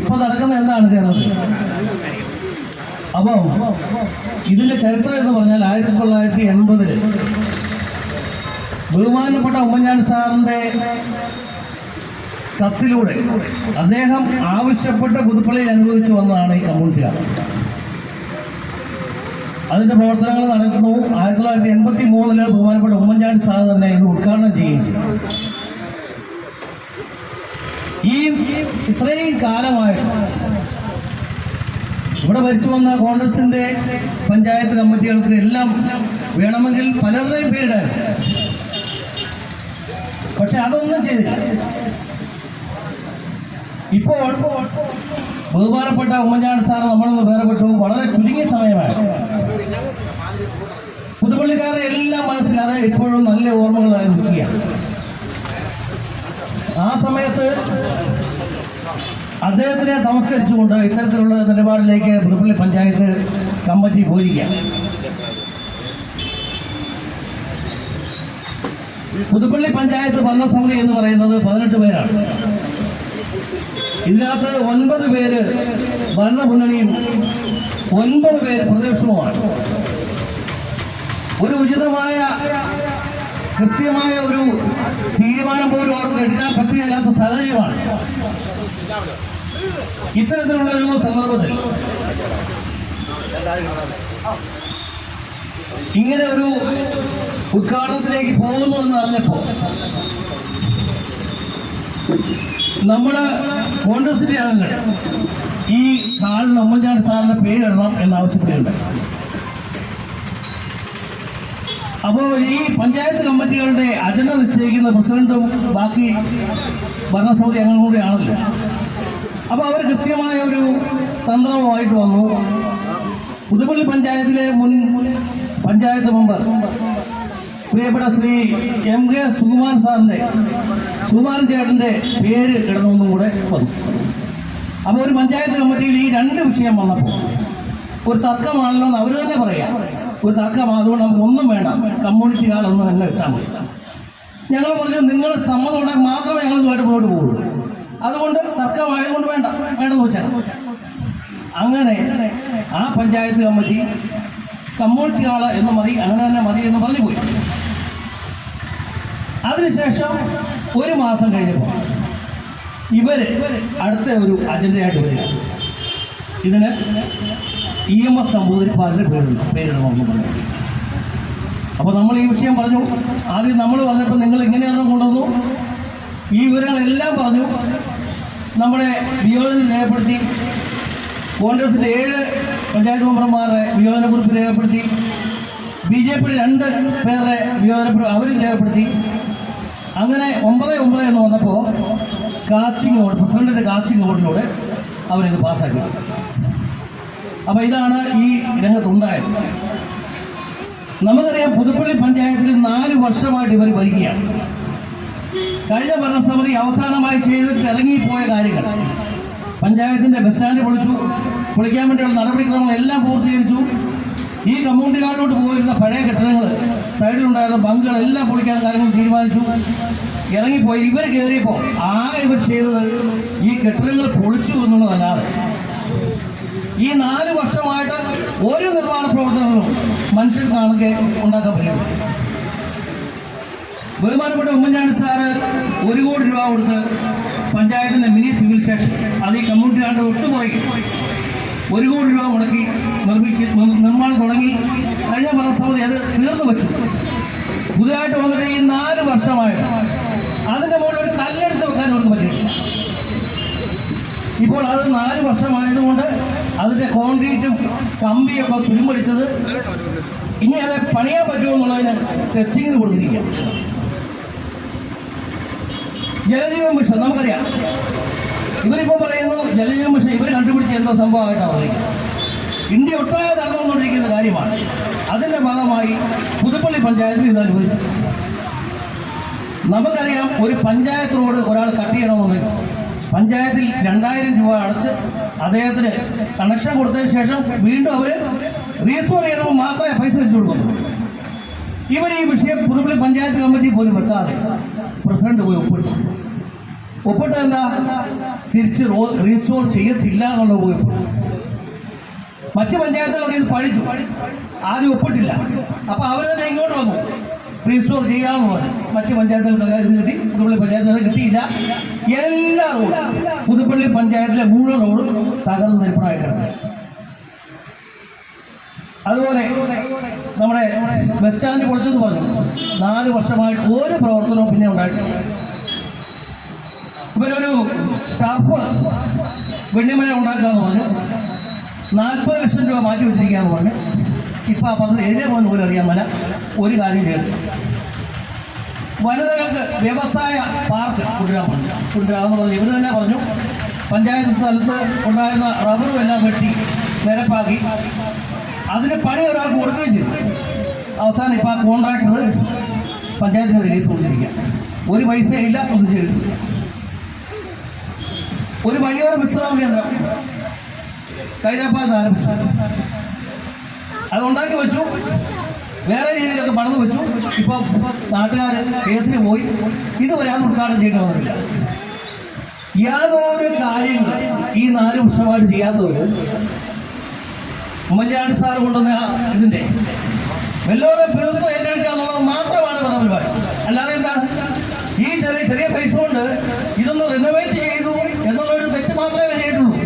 S8: ഇപ്പോൾ നടക്കുന്നത് എന്താണ് കേരളത്തിൽ? അപ്പം ഇതിന്റെ ചരിത്രം എന്ന് പറഞ്ഞാൽ 1980 ബഹുമാനപ്പെട്ട ഉമ്മൻചാണ്ടി സാറിൻ്റെ കത്തിലൂടെ അദ്ദേഹം ആവശ്യപ്പെട്ട പുതുപ്പള്ളിയിൽ അനുവദിച്ചു വന്നതാണ് ഈ കമ്മ്യൂണിറ്റി ഹാൾ. അതിന്റെ പ്രവർത്തനങ്ങൾ നടക്കുന്നു. 1983 ബഹുമാനപ്പെട്ട ഉമ്മൻചാണ്ടി സാർ തന്നെ ഇത് ഉദ്ഘാടനം ചെയ്യുകയും ഈ ഇത്രയും കാലമായിട്ട് ഇവിടെ ഭരിച്ചു വന്ന കോൺഗ്രസിന്റെ പഞ്ചായത്ത് കമ്മിറ്റികൾക്ക് എല്ലാം വേണമെങ്കിൽ പലരുടെയും പേരിടായിരുന്നു. പക്ഷെ അതൊന്നും ചെയ്തില്ല. ഇപ്പോൾ ബഹുമാനപ്പെട്ട ഉമ്മൻചാണ്ടി സാർ നമ്മളിൽ നിന്ന് വേർപെട്ടു. വളരെ ചുരുങ്ങിയ സമയമായി. പുതുപ്പള്ളിക്കാരെ എല്ലാം മനസ്സിലാതെ ഇപ്പോഴും നല്ല ഓർമ്മകളായി നിൽക്കുകയാണ്. ആ സമയത്ത് അദ്ദേഹത്തിനെ തമസ്കരിച്ചുകൊണ്ട് ഇത്തരത്തിലുള്ള നിലപാടിലേക്ക് പുതുപ്പള്ളി പഞ്ചായത്ത് കമ്മിറ്റി പോയിരിക്കുകയാണ്. പുതുപ്പള്ളി പഞ്ചായത്ത് ഭരണസമിതി എന്ന് പറയുന്നത് 18 പേരാണ്. ഇതിനകത്ത് 9 പേര് ഭരണമുന്നണിയും 9 പേര് പ്രതിപക്ഷവുമാണ്. ഒരു ഉചിതമായ കൃത്യമായ ഒരു തീരുമാനം പോലും അവർക്ക് എടുക്കാൻ പറ്റുകയില്ലാത്ത സാഹചര്യമാണ്. ഇത്തരത്തിലുള്ള ഒരു സന്ദർഭത്തിൽ ഇങ്ങനെ ഒരു ഉദ്ഘാടനത്തിലേക്ക് പോകുന്നു എന്ന് അറിഞ്ഞപ്പോൾ നമ്മുടെ കോൺഗ്രസിന്റെ അംഗങ്ങൾ ഈ ഹാളിന് ഉമ്മൻചാണ്ടി സാറിന്റെ പേരിടണം എന്നാവശ്യപ്പെടുന്നുണ്ട്. അപ്പോൾ ഈ പഞ്ചായത്ത് കമ്മിറ്റികളുടെ അജണ്ട നിശ്ചയിക്കുന്ന പ്രസിഡന്റും ബാക്കി ഭരണസമിതി അംഗങ്ങളും കൂടിയാണല്ലോ. അപ്പോൾ അവർ കൃത്യമായ ഒരു തന്ത്രവുമായിട്ട് വന്നു. പുതുപ്പള്ളി പഞ്ചായത്തിലെ മുൻ പഞ്ചായത്ത് മെമ്പർ പ്രിയപ്പെട്ട ശ്രീ MK സുകുമാരൻ ചേട്ടന്റെ പേര് ഇടണമെന്നും കൂടെ വന്നു. അപ്പോൾ ഒരു പഞ്ചായത്ത് കമ്മിറ്റിയിൽ ഈ 2 വിഷയം വന്നപ്പോൾ ഒരു തർക്കമാണല്ലോ എന്ന് അവർ തന്നെ പറയാം. ഒരു തർക്കമായതുകൊണ്ട് നമുക്ക് ഒന്നും വേണ്ട, കമ്മ്യൂണിറ്റി ഹാൾ ഒന്ന് തന്നെ ഇട്ടാൽ മതി. ഞങ്ങൾ പറഞ്ഞു നിങ്ങൾ സമ്മതം ഉണ്ടെങ്കിൽ മാത്രമേ ഞങ്ങൾ ഇതുമായിട്ട് മുന്നോട്ട് പോകുള്ളൂ. അതുകൊണ്ട് തർക്കമായതുകൊണ്ട് വേണ്ടെന്ന് വെച്ചാൽ അങ്ങനെ ആ പഞ്ചായത്ത് കമ്മിറ്റി കമ്മ്യൂണിറ്റി ഹാള് എന്ന് മതി, അങ്ങനെ തന്നെ മതി എന്ന് പറഞ്ഞു പോയി. അതിനുശേഷം 1 മാസം കഴിഞ്ഞപ്പോൾ ഇവര് അടുത്ത ഒരു അജണ്ടയായിട്ട് വരിക, ഇതിന് EMS നമ്പൂതിരിപ്പാടിന്റെ പേരിടണമെന്ന് പറഞ്ഞു. അപ്പോൾ നമ്മൾ ഈ വിഷയം പറഞ്ഞു. ആദ്യം നമ്മൾ പറഞ്ഞപ്പോൾ നിങ്ങൾ ഇങ്ങനെയൊന്നും കൊണ്ടുവന്നു, ഈ വിവരങ്ങളെല്ലാം പറഞ്ഞു. നമ്മുടെ വിയോജനം രേഖപ്പെടുത്തി. കോൺഗ്രസിന്റെ 7 പഞ്ചായത്ത് മെമ്പർമാരുടെ വിയോജനക്കുറിപ്പ് രേഖപ്പെടുത്തി. BJPയുടെ 2 പേരുടെ വിയോജനക്കുറിപ്പ് അവരും രേഖപ്പെടുത്തി. അങ്ങനെ 9 എന്ന് വന്നപ്പോൾ കാസ്റ്റിംഗ് വോട്ട്, പ്രസിഡന്റിന്റെ കാസ്റ്റിംഗ് വോട്ടിലൂടെ അവരിത് പാസ്സാക്കി. അപ്പോൾ ഇതാണ് ഈ രംഗത്തുണ്ടായത്. നമുക്കറിയാം പുതുപ്പള്ളി പഞ്ചായത്തിൽ 4 വർഷമായിട്ട് ഇവർ ഭരിക്കുകയാണ്. കഴിഞ്ഞ ഭരണസമിതി അവസാനമായി ചെയ്തിട്ട് ഇറങ്ങിപ്പോയ കാര്യങ്ങൾ, പഞ്ചായത്തിന്റെ ബസ് സ്റ്റാൻഡ് പൊളിക്കാൻ വേണ്ടിയുള്ള നടപടിക്രമങ്ങൾ എല്ലാം പൂർത്തീകരിച്ചു. ഈ കമ്മ്യൂണിറ്റി ഹാളിലോട്ട് പോയിരുന്ന പഴയ കെട്ടിടങ്ങൾ, സൈഡിലുണ്ടായിരുന്ന ബങ്കുകളെല്ലാം പൊളിക്കാൻ കാര്യങ്ങൾ തീരുമാനിച്ചു. ഇറങ്ങിപ്പോയി. ഇവർ കയറിയപ്പോൾ ആകെ ഇവർ ചെയ്തത് ഈ കെട്ടിടങ്ങൾ പൊളിച്ചു എന്നുള്ളതല്ലാതെ ഈ 4 വർഷമായിട്ട് ഒരു നിർമ്മാണ പ്രവർത്തനങ്ങളും മനുഷ്യർക്ക് കാണുക ഉണ്ടാക്കാൻ പറ്റില്ല. ബഹുമാനപ്പെട്ട ഉമ്മൻചാണ്ടി സാറ് 1 കോടി രൂപ കൊടുത്ത് പഞ്ചായത്തിന്റെ മിനി സിവിൽ സ്റ്റേഷൻ, അത് ഈ കമ്മ്യൂണിറ്റി ഹാളിന്റെ ഒട്ടുപോയി 1 കോടി രൂപ മുടക്കി നിർമ്മാണം തുടങ്ങി. കഴിഞ്ഞ ഭരണസമിതി അത് തീർന്നു വെച്ചു. പുതുതായിട്ട് വന്നിട്ട് ഈ 4 വർഷമായിട്ട് അതിന്റെ മുകളിൽ ഒരു കല്ലെടുത്ത് വെക്കാൻ അവർക്ക് പറ്റിയിട്ടില്ല. ഇപ്പോൾ അത് 4 വർഷമായതുകൊണ്ട് അതിന്റെ കോൺക്രീറ്റും കമ്പിയൊക്കെ തുരുമ്പടിച്ചത് ഇനി അത് പണിയാൻ പറ്റുമോ എന്നുള്ളതിന് ടെസ്റ്റിങ്ങിന് കൊടുത്തിരിക്കുക. ജലജീവൻ മിഷൻ നമുക്കറിയാം. ഇവരിപ്പോൾ പറയുന്നു ജലജീവൻ മിഷൻ ഇവർ കണ്ടുപിടിച്ച എന്തോ സംഭവമായിട്ടാണ് പറയുന്നത്. ഇന്ത്യ ഒട്ടാകെ നടന്നുകൊണ്ടിരിക്കുന്ന കാര്യമാണ്. അതിന്റെ ഭാഗമായി പുതുപ്പള്ളി പഞ്ചായത്തിൽ ഇത് അനുവദിച്ചു. നമുക്കറിയാം, ഒരു പഞ്ചായത്ത് റോഡ് ഒരാൾ കട്ട് ചെയ്യണമെന്നുണ്ടെങ്കിൽ പഞ്ചായത്തിൽ 2000 രൂപ അടച്ച് അദ്ദേഹത്തിന് കണക്ഷൻ കൊടുത്തതിന് ശേഷം വീണ്ടും അവർ റീസ്റ്റോർ ചെയ്യണമെങ്കിൽ മാത്രമേ പൈസ വെച്ചു കൊടുക്കുന്നുള്ളൂ. ഇവർ ഈ വിഷയം പുതുപ്പള്ളി പഞ്ചായത്ത് കമ്മിറ്റി പോലും വെക്കാതെ പ്രസിഡന്റ് പോയി ഒപ്പിട്ട് എന്താ തിരിച്ച് റീസ്റ്റോർ ചെയ്യത്തില്ല എന്നുള്ളത് പോയി ഒപ്പിട്ടു. മറ്റ് പഞ്ചായത്തുകളൊക്കെ ഇത് പഠിച്ചു, ആദ്യം ഒപ്പിട്ടില്ല. അപ്പൊ അവർ തന്നെ ഇങ്ങോട്ട് വന്നു. റീസ്റ്റോർ ചെയ്യാമെന്ന് പറഞ്ഞു. മറ്റ് പഞ്ചായത്തുകൾക്ക് ഇത് കിട്ടി, പുതുപ്പള്ളി പഞ്ചായത്തിന് കിട്ടിയില്ല. എല്ലാ റോഡും പുതുപ്പള്ളി പഞ്ചായത്തിലെ മുഴുവൻ റോഡും തകർന്ന് നിൽപ്പണായി കിടന്നു. അതുപോലെ നമ്മുടെ ബസ് സ്റ്റാൻഡ് പൊളിച്ചെന്ന് പറഞ്ഞു. 4 വർഷമായിട്ട് ഒരു പ്രവർത്തനവും പിന്നെ ഉണ്ടായിട്ടില്ല. ഇവരൊരു ടർഫ് വെണ്ണിമല ഉണ്ടാക്കാന്ന് പറഞ്ഞു. 40 ലക്ഷം രൂപ മാറ്റി വെച്ചിരിക്കുകയെന്ന് പറഞ്ഞു. ഇപ്പം ആ പദ്ധതി എഴുതിയ പോലും അറിയാൻ മേല. ഒരു കാര്യം ചെയ്തു, വനിതകൾക്ക് വ്യവസായ പാർക്ക് കൊണ്ടുവരാമെന്ന് പറഞ്ഞു. ഇവർ തന്നെ പറഞ്ഞു പഞ്ചായത്ത് സ്ഥലത്ത് ഉണ്ടായിരുന്ന റബ്ബറും എല്ലാം വെട്ടി നിരപ്പാക്കി അതിന് പണി ഒരാൾക്ക് കൊടുക്കുകയും ചെയ്തു. അവസാനം ഇപ്പം ആ കോൺട്രാക്ടർ പഞ്ചായത്തിന് റിലീസ് കൊടുത്തിരിക്കുക. ഒരു പൈസയില്ല, ഒന്നും ചെയ്തിട്ടില്ല. ഒരു വഴിയോര വിശ്രാമ കേന്ദ്രം കൈതപ്പാത്ത് ആരംഭിച്ചു. അത് ഉണ്ടാക്കി വെച്ചു, വേറെ രീതിയിലൊക്കെ പണിത് വെച്ചു. ഇപ്പം നാട്ടുകാർ കേസിന് പോയി ഇതുവരെ അത് ഉദ്ഘാടനം ചെയ്യേണ്ടി വന്നില്ല. യാതൊരു കാര്യങ്ങൾ ഈ 4 വർഷമായിട്ട് ചെയ്യാത്തവർ ഉമ്മൻചാണ്ടി സാർ കൊണ്ടുവന്ന ഇതിൻ്റെ എല്ലാവരും തീർത്ത് ഏറ്റെടുക്കുക എന്നുള്ളത് മാത്രമാണ് പരിപാടി. അല്ലാതെ എന്താണ് ഈ ചെറിയ പൈസ കൊണ്ട് ഇതൊന്ന് റിനോവേറ്റ് ചെയ്തു എന്നുള്ളൊരു തെറ്റ് മാത്രമേ ചെയ്തിട്ടുള്ളൂ.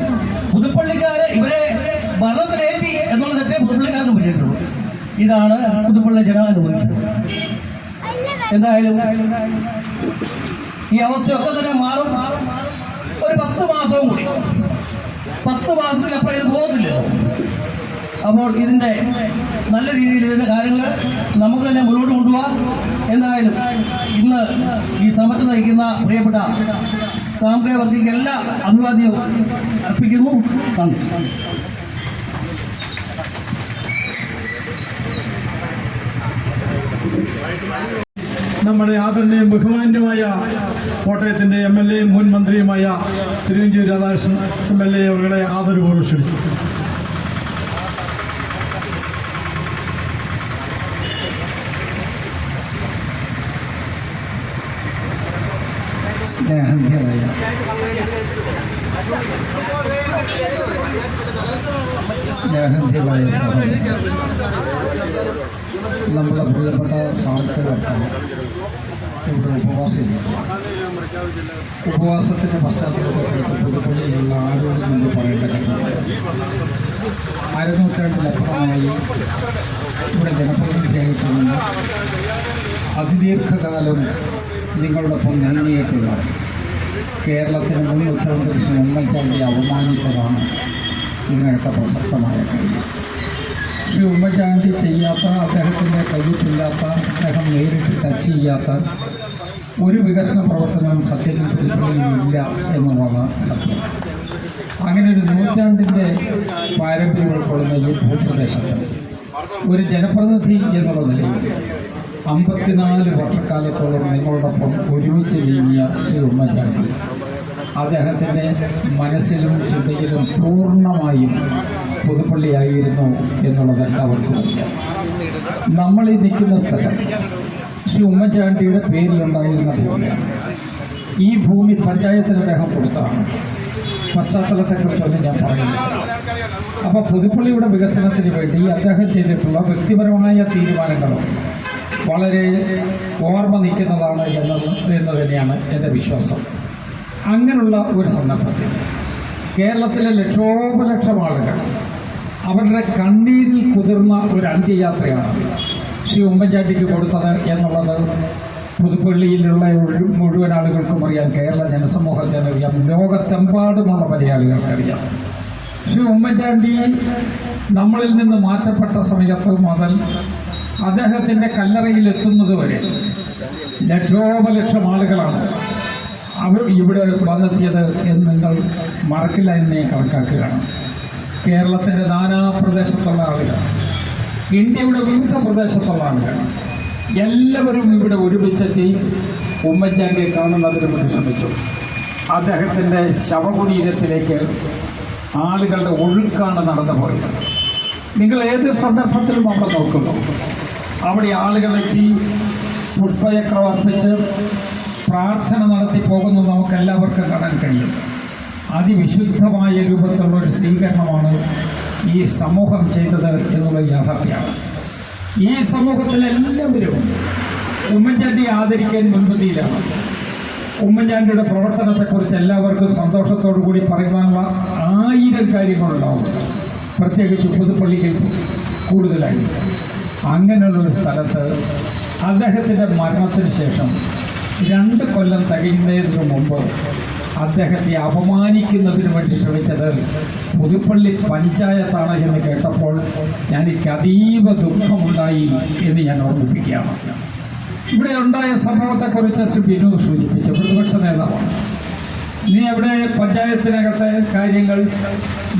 S8: പുതുപ്പള്ളിക്കാർ ഇവരെ ഭരണത്തിലേറ്റി എന്നുള്ള തെറ്റേ പുതുപ്പള്ളിക്കാർക്ക് പറ്റിയിട്ടുള്ളൂ. ഇതാണ് പുതുപ്പള്ളി ജനം അനുഭവിക്കുന്നത്. എന്തായാലും ഈ അവസ്ഥയൊക്കെ തന്നെ മാറും. ഒരു 10 മാസവും കൂടി, 10 മാസത്തിലപ്പുറം ഇത് പോകത്തില്ലല്ലോ. അപ്പോൾ ഇതിൻ്റെ നല്ല രീതിയിൽ ഇതിൻ്റെ കാര്യങ്ങൾ നമുക്ക് തന്നെ മുന്നോട്ട് കൊണ്ടുപോകാം. എന്തായാലും ഇന്ന് ഈ സമരത്ത് നയിക്കുന്ന പ്രിയപ്പെട്ട സാംഘിക വർഗിക്ക് എല്ലാ അഭിവാദ്യവും അർപ്പിക്കുന്നു. നന്ദി.
S4: നമ്മുടെ ആദരണീയ ബഹുമാന്യമായ കോട്ടയത്തിൻ്റെ MLA മുൻ മന്ത്രിയുമായ തിരുവഞ്ചൂർ രാധാകൃഷ്ണൻ MLA അവരുടെ ആദരപൂർവ്വം ക്ഷണിച്ചു.
S8: സ്നേഹന്യമായ സഹോദരൻ, നമ്മുടെ പ്രിയപ്പെട്ട സാംസ്കാരിക ഇവിടെ ഉപവാസത്തിൻ്റെ പശ്ചാത്തലത്തെക്കുറിച്ച് പുതുപ്പള്ളിയിലുള്ള ആരോടും മുമ്പ് പറയേണ്ട കാര്യമാണ്. അരനൂറ്റാണ്ടിലപ്പുറമായി ഇവിടെ ജനപ്രതിനിധിയായിട്ടുള്ള അതിദീർഘകാലം നിങ്ങളോടൊപ്പം നീങ്ങിയിട്ടുള്ള കേരളത്തിന് മുൻ മുഖ്യമന്ത്രി ശ്രീ ഉമ്മൻചാണ്ടിയെ അപമാനിച്ചതാണ് ഇതിനകത്ത് പ്രസക്തമായ കാര്യം. ശ്രീ ഉമ്മൻചാണ്ടി ചെയ്യാത്ത, അദ്ദേഹത്തിൻ്റെ കയ്യിലില്ലാത്ത, അദ്ദേഹം നേരിട്ട് ടച്ച് ചെയ്യാത്ത ഒരു വികസന പ്രവർത്തനവും സത്യത്തിൽ പുതുപ്പള്ളിയിലില്ല എന്നുള്ളതാണ് സത്യം. അങ്ങനെ ഒരു നൂറ്റാണ്ടിൻ്റെ പാരമ്പര്യം ഉൾക്കൊള്ളുന്ന ഈ ഭൂപ്രദേശത്ത് ഒരു ജനപ്രതിനിധി എന്നുള്ള നിലയിൽ 54 വർഷക്കാലത്തോളം നിങ്ങളോടൊപ്പം ഒരുമിച്ച് നീങ്ങിയ ശ്രീ ഉമ്മൻചാണ്ടി അദ്ദേഹത്തിൻ്റെ മനസ്സിലും ചിന്തയിലും പൂർണ്ണമായും പുതുപ്പള്ളിയായിരുന്നു എന്നുള്ളത് എല്ലാവർക്കും അറിയാം. നമ്മളീ നിൽക്കുന്ന സ്ഥലം ശ്രീ ഉമ്മൻചാണ്ടിയുടെ പേരിലുണ്ടായിരുന്ന ഭൂമിയാണ്. ഈ ഭൂമി പഞ്ചായത്തിന് അദ്ദേഹം കൊടുത്തതാണ്. പശ്ചാത്തലത്തെക്കുറിച്ചൊന്നും ഞാൻ പറയുന്നില്ല. അപ്പോൾ പുതുപ്പള്ളിയുടെ വികസനത്തിന് വേണ്ടി അദ്ദേഹം ചെയ്തിട്ടുള്ള വ്യക്തിപരമായ തീരുമാനങ്ങളും വളരെ ഓർമ്മ നിൽക്കുന്നതാണ് എന്ന് തന്നെയാണ് എൻ്റെ വിശ്വാസം. അങ്ങനെയുള്ള ഒരു സന്ദർഭത്തിൽ കേരളത്തിലെ ലക്ഷോപലക്ഷം ആളുകൾ അവരുടെ കണ്ണീരിൽ കുതിർന്ന ഒരു അന്ത്യയാത്രയാണ് ശ്രീ ഉമ്മൻചാണ്ടിക്ക് കൊടുത്തത് എന്നുള്ളത് പുതുപ്പള്ളിയിലുള്ള മുഴുവൻ ആളുകൾക്കും അറിയാം, കേരള ജനസമൂഹത്തിനറിയാം, ലോകത്തെമ്പാടുമുള്ള മലയാളികൾക്കറിയാം. ശ്രീ ഉമ്മൻചാണ്ടി നമ്മളിൽ നിന്ന് മാറ്റപ്പെട്ട സമയത്ത് മുതൽ അദ്ദേഹത്തിൻ്റെ കല്ലറയിൽ വരെ ലക്ഷോപലക്ഷം ആളുകളാണ് അവർ ഇവിടെ വന്നെത്തിയത് എന്ന് നിങ്ങൾ മറക്കില്ല എന്ന് ഞാൻ കണക്കാക്കുകയാണ്. കേരളത്തിൻ്റെ നാനാപ്രദേശത്തുള്ള ആളുകൾ, ഇന്ത്യയുടെ വിവിധ പ്രദേശത്തുള്ള ആളുകൾ എല്ലാവരും ഇവിടെ ഒരുമിച്ചെത്തി ഉമ്മൻചാണ്ടിയെ കാണുന്നതിന് വേണ്ടി ശ്രമിച്ചു. അദ്ദേഹത്തിൻ്റെ ശവകുടീരത്തിലേക്ക് ആളുകളുടെ ഒഴുക്കാണ് നടന്നു പോയത്. നിങ്ങൾ ഏത് സന്ദർഭത്തിലും അവിടെ നോക്കുന്നു, അവിടെ ആളുകളെത്തി പുഷ്പചക്രം അർപ്പിച്ച് പ്രാർത്ഥന നടത്തി പോകുന്നത് നമുക്കെല്ലാവർക്കും കാണാൻ കഴിയും. അതിവിശുദ്ധമായ രൂപത്തിലുള്ള ഒരു സ്വീകരണമാണ് ഈ സമൂഹം ചെയ്തത് എന്നുള്ള യാഥാർത്ഥ്യമാണ്. ഈ സമൂഹത്തിലെല്ലാവരും ഉമ്മൻചാണ്ടിയെ ആദരിക്കാൻ മുൻപന്തിയിലാണ്. ഉമ്മൻചാണ്ടിയുടെ പ്രവർത്തനത്തെക്കുറിച്ച് എല്ലാവർക്കും സന്തോഷത്തോടു കൂടി പറയുവാനുള്ള 1000 കാര്യങ്ങളുണ്ടാവും, പ്രത്യേകിച്ച് പുതുപ്പള്ളിയിൽ കൂടുതലായി. അങ്ങനെയുള്ളൊരു സ്ഥലത്ത് അദ്ദേഹത്തിൻ്റെ മരണത്തിന് ശേഷം 2 കൊല്ലം തികയുന്നതിന് മുമ്പ് അദ്ദേഹത്തെ അപമാനിക്കുന്നതിന് വേണ്ടി ശ്രമിച്ചത് പുതുപ്പള്ളി പഞ്ചായത്താണ് എന്ന് കേട്ടപ്പോൾ എനിക്ക് അതീവ ദുഃഖമുണ്ടായി എന്ന് ഞാൻ ഓർമ്മിപ്പിക്കുകയാണ്. ഇവിടെ ഉണ്ടായ സംഭവത്തെക്കുറിച്ച് ശ്രീ ബിനു സൂചിപ്പിച്ചു, പ്രതിപക്ഷ നേതാവാണ്. നീ അവിടെ പഞ്ചായത്തിനകത്തെ കാര്യങ്ങൾ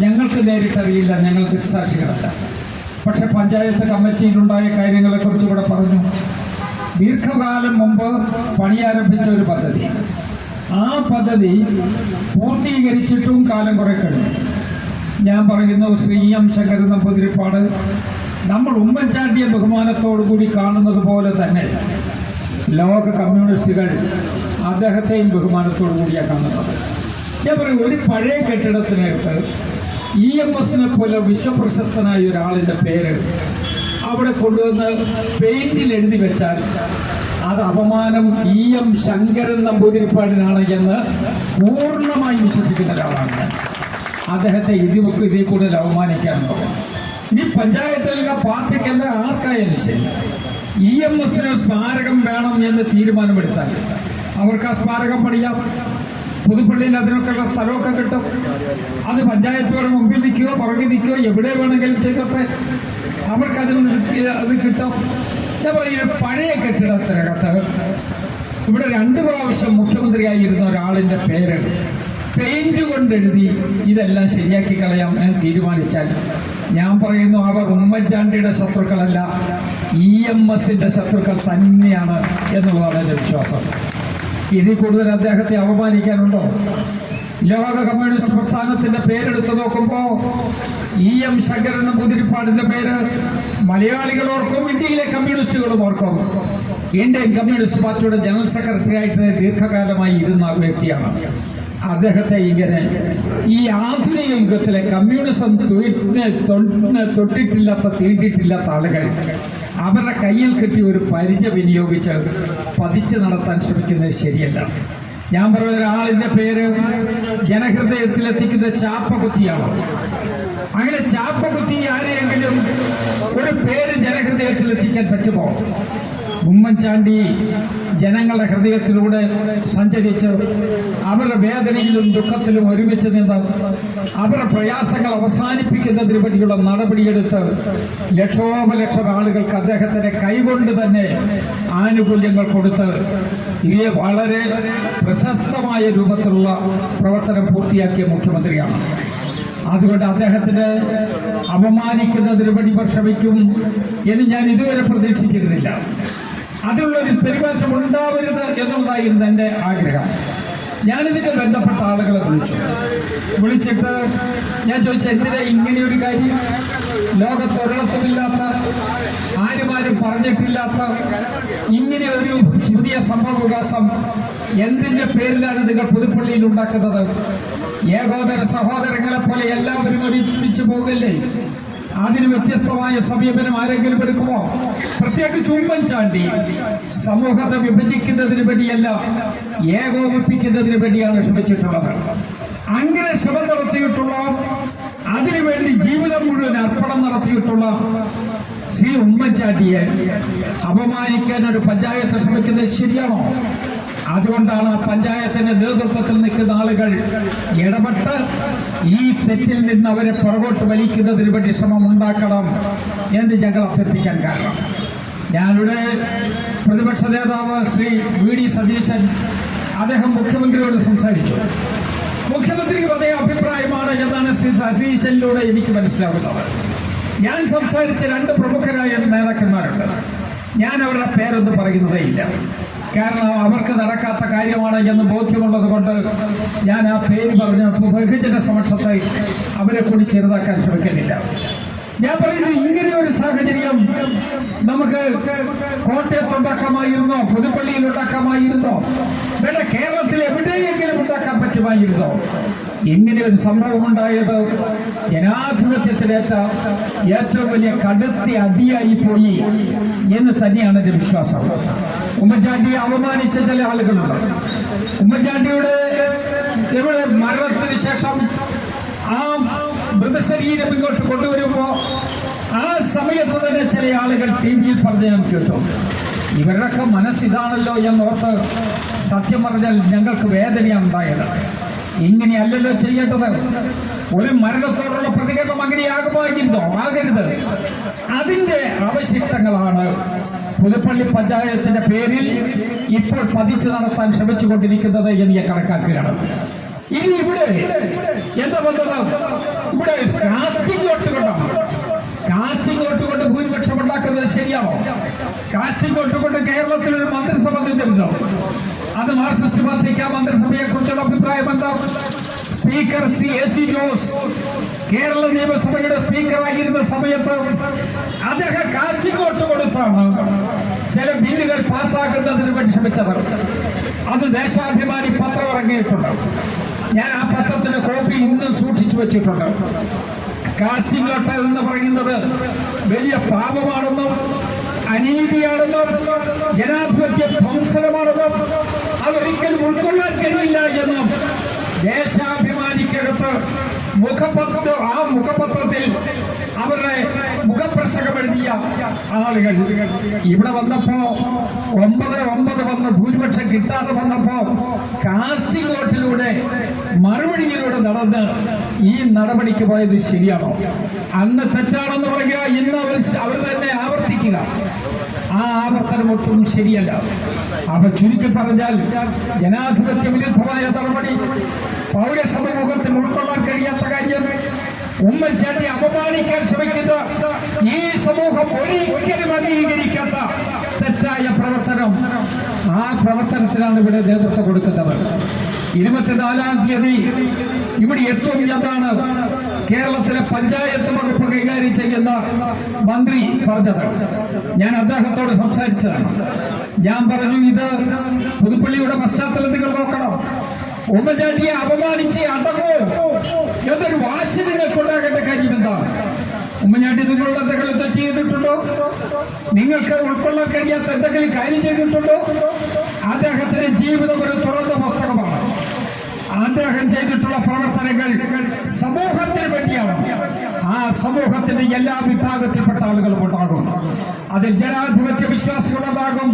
S8: ഞങ്ങൾക്ക് നേരിട്ടറിയില്ല, ഞങ്ങൾക്ക് സാക്ഷികളല്ല. പക്ഷെ പഞ്ചായത്ത് കമ്മിറ്റിയിലുണ്ടായ കാര്യങ്ങളെക്കുറിച്ച് ഇവിടെ പറഞ്ഞു. ദീർഘകാലം മുമ്പ് പണിയാരംഭിച്ച ഒരു പദ്ധതി, ആ പദ്ധതി പൂർത്തീകരിച്ചിട്ടും കാലം കുറെ കഴിഞ്ഞു. ഞാൻ പറയുന്നു, ശ്രീ എം ശങ്കരൻ നമ്പൂതിരിപ്പാട് നമ്മൾ ഉമ്മൻചാണ്ടിയെ ബഹുമാനത്തോടു കൂടി കാണുന്നത് പോലെ തന്നെ ലോക കമ്മ്യൂണിസ്റ്റുകൾ അദ്ദേഹത്തെയും ബഹുമാനത്തോടു കൂടിയാണ് കാണുന്നത്. ഞാൻ പറയും, ഒരു പഴയ കെട്ടിടത്തിനടുത്ത് EMSനെ പോലെ വിശ്വപ്രശസ്തനായ ഒരാളിൻ്റെ പേര് അവിടെ കൊണ്ടുവന്ന് പെയിന്റിൽ എഴുതി വെച്ചാൽ അത് അപമാനം EM ശങ്കരൻ നമ്പൂതിരിപ്പാടിനാണ് എന്ന് പൂർണ്ണമായി വിശ്വസിക്കുന്ന ഒരാളാണ് ഞാൻ. അദ്ദേഹത്തെ ഇതിൽ കൂടുതൽ അവമാനിക്കാനുണ്ടോ? ഈ പഞ്ചായത്തിലുള്ള പാർട്ടിക്കല്ല ആർക്കായാലും ശരി, EMSന് സ്മാരകം വേണം എന്ന് തീരുമാനമെടുത്താൽ അവർക്ക് ആ സ്മാരകം പണിയാം. പുതുപ്പള്ളിയിൽ അതിനൊക്കെയുള്ള സ്ഥലമൊക്കെ കിട്ടും. അത് പഞ്ചായത്തുകളുടെ മുമ്പിൽ നിൽക്കുകയോ പുറകിൽ നിൽക്കുകയോ എവിടെ വേണമെങ്കിലും ചെയ്തോട്ടെ, അത് കിട്ടും. ഞാൻ പറയുന്നത്, പഴയ കെട്ടിടത്തിനകത്ത് ഇവിടെ 2 പ്രാവശ്യം മുഖ്യമന്ത്രിയായിരുന്ന ഒരാളിൻ്റെ പേര് പെയിന്റ് കൊണ്ടെഴുതി ഇതെല്ലാം ശരിയാക്കി കളയാം എന്ന് തീരുമാനിച്ചാൽ ഞാൻ പറയുന്നു, അവർ ഉമ്മൻചാണ്ടിയുടെ ശത്രുക്കളല്ല, EMSന്റെ ശത്രുക്കൾ തന്നെയാണ് എന്നുള്ളതാണ് എൻ്റെ വിശ്വാസം. ഇതിൽ കൂടുതൽ അദ്ദേഹത്തെ അപമാനിക്കാനുണ്ടോ? ലോക കമ്മ്യൂണിസ്റ്റ് പ്രസ്ഥാനത്തിന്റെ പേരെടുത്ത് നോക്കുമ്പോൾ EM ശങ്കരൻ നമ്പൂതിരിപ്പാടിന്റെ പേര് മലയാളികൾ ഓർക്കും, ഇന്ത്യയിലെ കമ്മ്യൂണിസ്റ്റുകളും ഓർക്കും. ഇന്ത്യൻ കമ്മ്യൂണിസ്റ്റ് പാർട്ടിയുടെ ജനറൽ സെക്രട്ടറി ആയിട്ട് ദീർഘകാലമായി ഇരുന്ന വ്യക്തിയാണ്. അദ്ദേഹത്തെ ഇങ്ങനെ ഈ ആധുനിക യുഗത്തിലെ കമ്മ്യൂണിസം തൊട്ടിട്ടില്ലാത്ത തീണ്ടിട്ടില്ലാത്ത ആളുകൾ അവരുടെ കയ്യിൽ കിട്ടിയ ഒരു പരിച വിനിയോഗിച്ച് പതിച്ചു നടത്താൻ ശ്രമിക്കുന്നത് ശരിയല്ല. ഞാൻ പറഞ്ഞ ഒരാളിന്റെ പേര് ജനഹൃദയത്തിലെത്തിക്കുന്ന ചാപ്പകുത്തിയാണ്. അങ്ങനെ ചാപ്പകുത്തി ആരെയെങ്കിലും ഒരു പേര് ജനഹൃദയത്തിലെത്തിക്കാൻ പറ്റുമോ? ഉമ്മൻചാണ്ടി ജനങ്ങളുടെ ഹൃദയത്തിലൂടെ സഞ്ചരിച്ച് അവരുടെ വേദനയിലും ദുഃഖത്തിലും ഒരുമിച്ച് നിന്ന് അവരുടെ പ്രയാസങ്ങൾ അവസാനിപ്പിക്കുന്നതിന് വേണ്ടിയുള്ള നടപടിയെടുത്ത് ലക്ഷോപലക്ഷം ആളുകൾക്ക് അദ്ദേഹത്തിന്റെ കൈകൊണ്ട് തന്നെ ആനുകൂല്യങ്ങൾ കൊടുത്ത് ഇവയെ വളരെ പ്രശസ്തമായ രൂപത്തിലുള്ള പ്രവർത്തനം പൂർത്തിയാക്കിയ മുഖ്യമന്ത്രിയാണ്. അതുകൊണ്ട് അദ്ദേഹത്തിന് അപമാനിക്കുന്നതിന് വേണ്ടി ശ്രമിക്കും എന്ന് ഞാൻ ഇതുവരെ പ്രതീക്ഷിച്ചിരുന്നില്ല. അതിനുള്ളൊരു പെരുമാറ്റം ഉണ്ടാവരുത് എന്നുള്ളതായിരുന്നു എൻ്റെ ആഗ്രഹം. ഞാനിതിന് ബന്ധപ്പെട്ട ആളുകളെ വിളിച്ചിട്ട് ഞാൻ ചോദിച്ച, എന്തിനാ ഇങ്ങനെയൊരു കാര്യം? ലോകത്തൊരിടത്തുമില്ലാത്ത, ആരുമാരും പറഞ്ഞിട്ടില്ലാത്ത ഇങ്ങനെ ഒരു പുതിയ സംഭവവികാസം എന്തിന്റെ പേരിലാണ് നിങ്ങൾ പുതുപ്പള്ളിയിൽ ഉണ്ടാക്കുന്നത്? ഏകോദര സഹോദരങ്ങളെ പോലെ എല്ലാവരും ഒരുമിച്ച് പോകല്ലേ? അതിന് വ്യത്യസ്തമായ സമീപനം ആരെങ്കിലും എടുക്കുമോ? പ്രത്യേകിച്ച് ഉമ്മൻചാണ്ടി സമൂഹത്തെ വിഭജിക്കുന്നതിന് വേണ്ടിയല്ല, ഏകോപിപ്പിക്കുന്നതിന് വേണ്ടിയാണ് ശ്രമിച്ചിട്ടുള്ളത്. അങ്ങനെ ശ്രമം നടത്തിയിട്ടുള്ള, അതിനുവേണ്ടി ജീവിതം മുഴുവൻ അർപ്പണം നടത്തിയിട്ടുള്ള ശ്രീ ഉമ്മൻചാണ്ടിയെ അപമാനിക്കാൻ ഒരു പഞ്ചായത്ത് ശ്രമിക്കുന്നത് ശരിയാണോ? അതുകൊണ്ടാണ് പഞ്ചായത്തിന്റെ നേതൃത്വത്തിൽ നിൽക്കുന്ന ആളുകൾ ഇടപെട്ട് ഈ തെറ്റിൽ നിന്ന് അവരെ പുറകോട്ട് വലിക്കുന്നതിന് വേണ്ടി ശ്രമം ഉണ്ടാക്കണം എന്ന് ഞങ്ങൾ അഭ്യർത്ഥിക്കാൻ കാരണം. ഞാനിവിടെ പ്രതിപക്ഷ നേതാവ് ശ്രീ VD സതീശൻ അദ്ദേഹം മുഖ്യമന്ത്രിയോട് സംസാരിച്ചു. മുഖ്യമന്ത്രിക്ക് അതേ അഭിപ്രായമാണ് എന്നാണ് ശ്രീ സതീശനിലൂടെ എനിക്ക് മനസ്സിലാകുന്നത്. ഞാൻ സംസാരിച്ച 2 പ്രമുഖരായ നേതാക്കന്മാരുണ്ട്. ഞാൻ അവരുടെ പേരൊന്നും പറയുന്നതേ ഇല്ല, കാരണം അവർക്ക് നടക്കാത്ത കാര്യമാണ് എന്ന് ബോധ്യമുള്ളത് കൊണ്ട് ഞാൻ ആ പേര് പറഞ്ഞ ബഹുജന സമക്ഷത്തെ അവരെ കൂടി ചെറുതാക്കാൻ ശ്രമിക്കുന്നില്ല. ഞാൻ പറയുന്നത്, ഇങ്ങനെ ഒരു സാഹചര്യം നമുക്ക് കോട്ടയത്ത് ഉണ്ടാക്കാമായിരുന്നോ? പുതുപ്പള്ളിയിൽ ഉണ്ടാക്കാമായിരുന്നോ? വേണ്ട, കേരളത്തിൽ എവിടെയെങ്കിലും ഉണ്ടാക്കാൻ പറ്റുമായിരുന്നോ? ഇങ്ങനെ ഒരു സംഭവം ഉണ്ടായത് ജനാധിപത്യത്തിലേറ്റ ഏറ്റവും വലിയ കടുത്ത അടിയായി പോയി എന്ന് തന്നെയാണ് എൻ്റെ വിശ്വാസം. ഉമ്മൻചാണ്ടിയെ അവമാനിച്ച ചില ആളുകളുണ്ട്. ഉമ്മൻചാണ്ടിയുടെ ഇവിടെ മരണത്തിന് ശേഷം ആ മൃതശരീരം ഇങ്ങോട്ട് കൊണ്ടുവരുമ്പോൾ ആ സമയത്ത് തന്നെ ചില ആളുകൾ ടി വിയിൽ പറഞ്ഞ് ഞാൻ കേട്ടു, ഇവരുടെയൊക്കെ മനസ്സിതാണല്ലോ എന്നോർത്ത് സത്യം പറഞ്ഞാൽ ഞങ്ങൾക്ക് വേദനയാണ് ഉണ്ടായത്. ഇങ്ങനെയല്ലല്ലോ ചെയ്യേണ്ടത്. ഒരു മരണത്തോടുള്ള പ്രതികരണം അങ്ങനെയാകുമായിരുന്നോ? ആകരുത്. അതിന്റെ അവശിഷ്ടങ്ങളാണ് പുതുപ്പള്ളി പഞ്ചായത്തിന്റെ പേരിൽ ഇപ്പോൾ പതിച്ചു നടത്താൻ ശ്രമിച്ചുകൊണ്ടിരിക്കുന്നത് എന്ന് ഞാൻ കണക്കാക്കുകയാണ്. ഇനി ഇവിടെ എന്താ വന്നത്? ഇവിടെ കാസ്റ്റിംഗ് വോട്ട് കൊണ്ടാണ്. കാസ്റ്റിംഗ് വോട്ട് കൊണ്ട് ഭൂരിപക്ഷം ഉണ്ടാക്കുന്നത് ശരിയാണോ? കാസ്റ്റിംഗ് വോട്ട് കൊണ്ട് കേരളത്തിൽ ഒരു മന്ത്രിസഭ നിന്നിരുന്നു. അത് മാർക്സിസ്റ്റ് പാർട്ടിക്ക് ആ മന്ത്രിസഭയെ കുറിച്ചുള്ള അഭിപ്രായം എന്താ? സ്പീക്കർ ശ്രീ AC ജോസ് കേരള നിയമസഭയുടെ സ്പീക്കറായിരുന്ന സമയത്ത് അദ്ദേഹം കാസ്റ്റിംഗ് വോട്ട് കൊടുത്താണ് ചില ബില്ലുകൾ പാസ്സാക്കുന്നതിന് വേണ്ടി ശ്രമിച്ചത്. അത് ദേശാഭിമാനി പത്രം ഇറങ്ങിയിട്ടുണ്ട്. ഞാൻ ആ പത്രത്തിന്റെ കോപ്പി ഇന്നും സൂക്ഷിച്ചു വെച്ചിട്ടുണ്ട്. കാസ്റ്റിംഗ് വോട്ട് എന്ന് പറയുന്നത് വലിയ പാപമാണെന്നും അനീതിയാണെന്നും ജനാധിപത്യ ധ്വംസനമാണെന്നും അതൊരിക്കലും ഉൾക്കൊള്ളാൻ കഴിയില്ല എന്നും ദേശാഭിമാനിക്കകത്ത് മുഖപത്രത്തിൽ അവരുടെ മുഖപ്രസംഗം എഴുതിയ ആളുകൾ ഇവിടെ വന്നപ്പോ 9-9 വന്ന് ഭൂരിപക്ഷം കിട്ടാതെ വന്നപ്പോ കാസ്റ്റിംഗ് വോട്ടിലൂടെ മറുപടിയിലൂടെ നടന്ന് ഈ നടപടിക്ക് പോയത് ശരിയാണോ? അന്ന് തെറ്റാണെന്ന് പറയുക, ഇന്ന് അവർ തന്നെ ആവർത്തിക്കുക. ആ ആവർത്തനം ഒട്ടും ശരിയല്ല. അപ്പൊ ചുരുക്കി പറഞ്ഞാൽ ജനാധിപത്യ വിരുദ്ധമായ നടപടി, പൗരസമൂഹത്തിന് ഉൾക്കൊള്ളാൻ കഴിയാത്ത കാര്യം, ഉമ്മൻചാണ്ടി അപമാനിക്കാൻ ശ്രമിക്കുന്ന ഈ സമൂഹം ഒരിക്കലും അംഗീകരിക്കാത്ത തെറ്റായ പ്രവർത്തനം, ആ പ്രവർത്തനത്തിനാണ് ഇവിടെ നേതൃത്വം കൊടുക്കുന്നത്. 24-ാം തീയതി ഇവിടെ എത്തും എന്നാണ് കേരളത്തിലെ പഞ്ചായത്ത് വകുപ്പ് കൈകാര്യം ചെയ്യുന്ന മന്ത്രി പറഞ്ഞത്. ഞാൻ അദ്ദേഹത്തോട് സംസാരിച്ചതാണ്. ഞാൻ പറഞ്ഞു, ഇത് പുതുപ്പള്ളിയുടെ പശ്ചാത്തലം നിങ്ങൾ നോക്കണം. ഉമ്മൻചാണ്ടിയെ അപമാനിച്ച് അടങ്ങോ എന്നൊരു വാശി നിങ്ങൾക്കുണ്ടാകേണ്ട കാര്യം എന്താ? ഉമ്മൻചാണ്ടി നിങ്ങളുടെ എന്തെങ്കിലും തെറ്റ് ചെയ്തിട്ടുണ്ടോ? നിങ്ങൾക്ക് ഉൾക്കൊള്ളാൻ കഴിയാത്ത എന്തെങ്കിലും കാര്യം ചെയ്തിട്ടുണ്ടോ? അദ്ദേഹത്തിന്റെ ജീവിതം ഒരു തുറന്ന പുസ്തകമാണ്. അദ്ദേഹം ചെയ്തിട്ടുള്ള പ്രവർത്തനങ്ങൾ സമൂഹത്തിന് വേണ്ടിയാണ്. ആ സമൂഹത്തിന്റെ എല്ലാ വിഭാഗത്തിൽപ്പെട്ട ആളുകളും ഉണ്ടാകും. അതിൽ ജനാധിപത്യ വിശ്വാസികളുണ്ടാകും,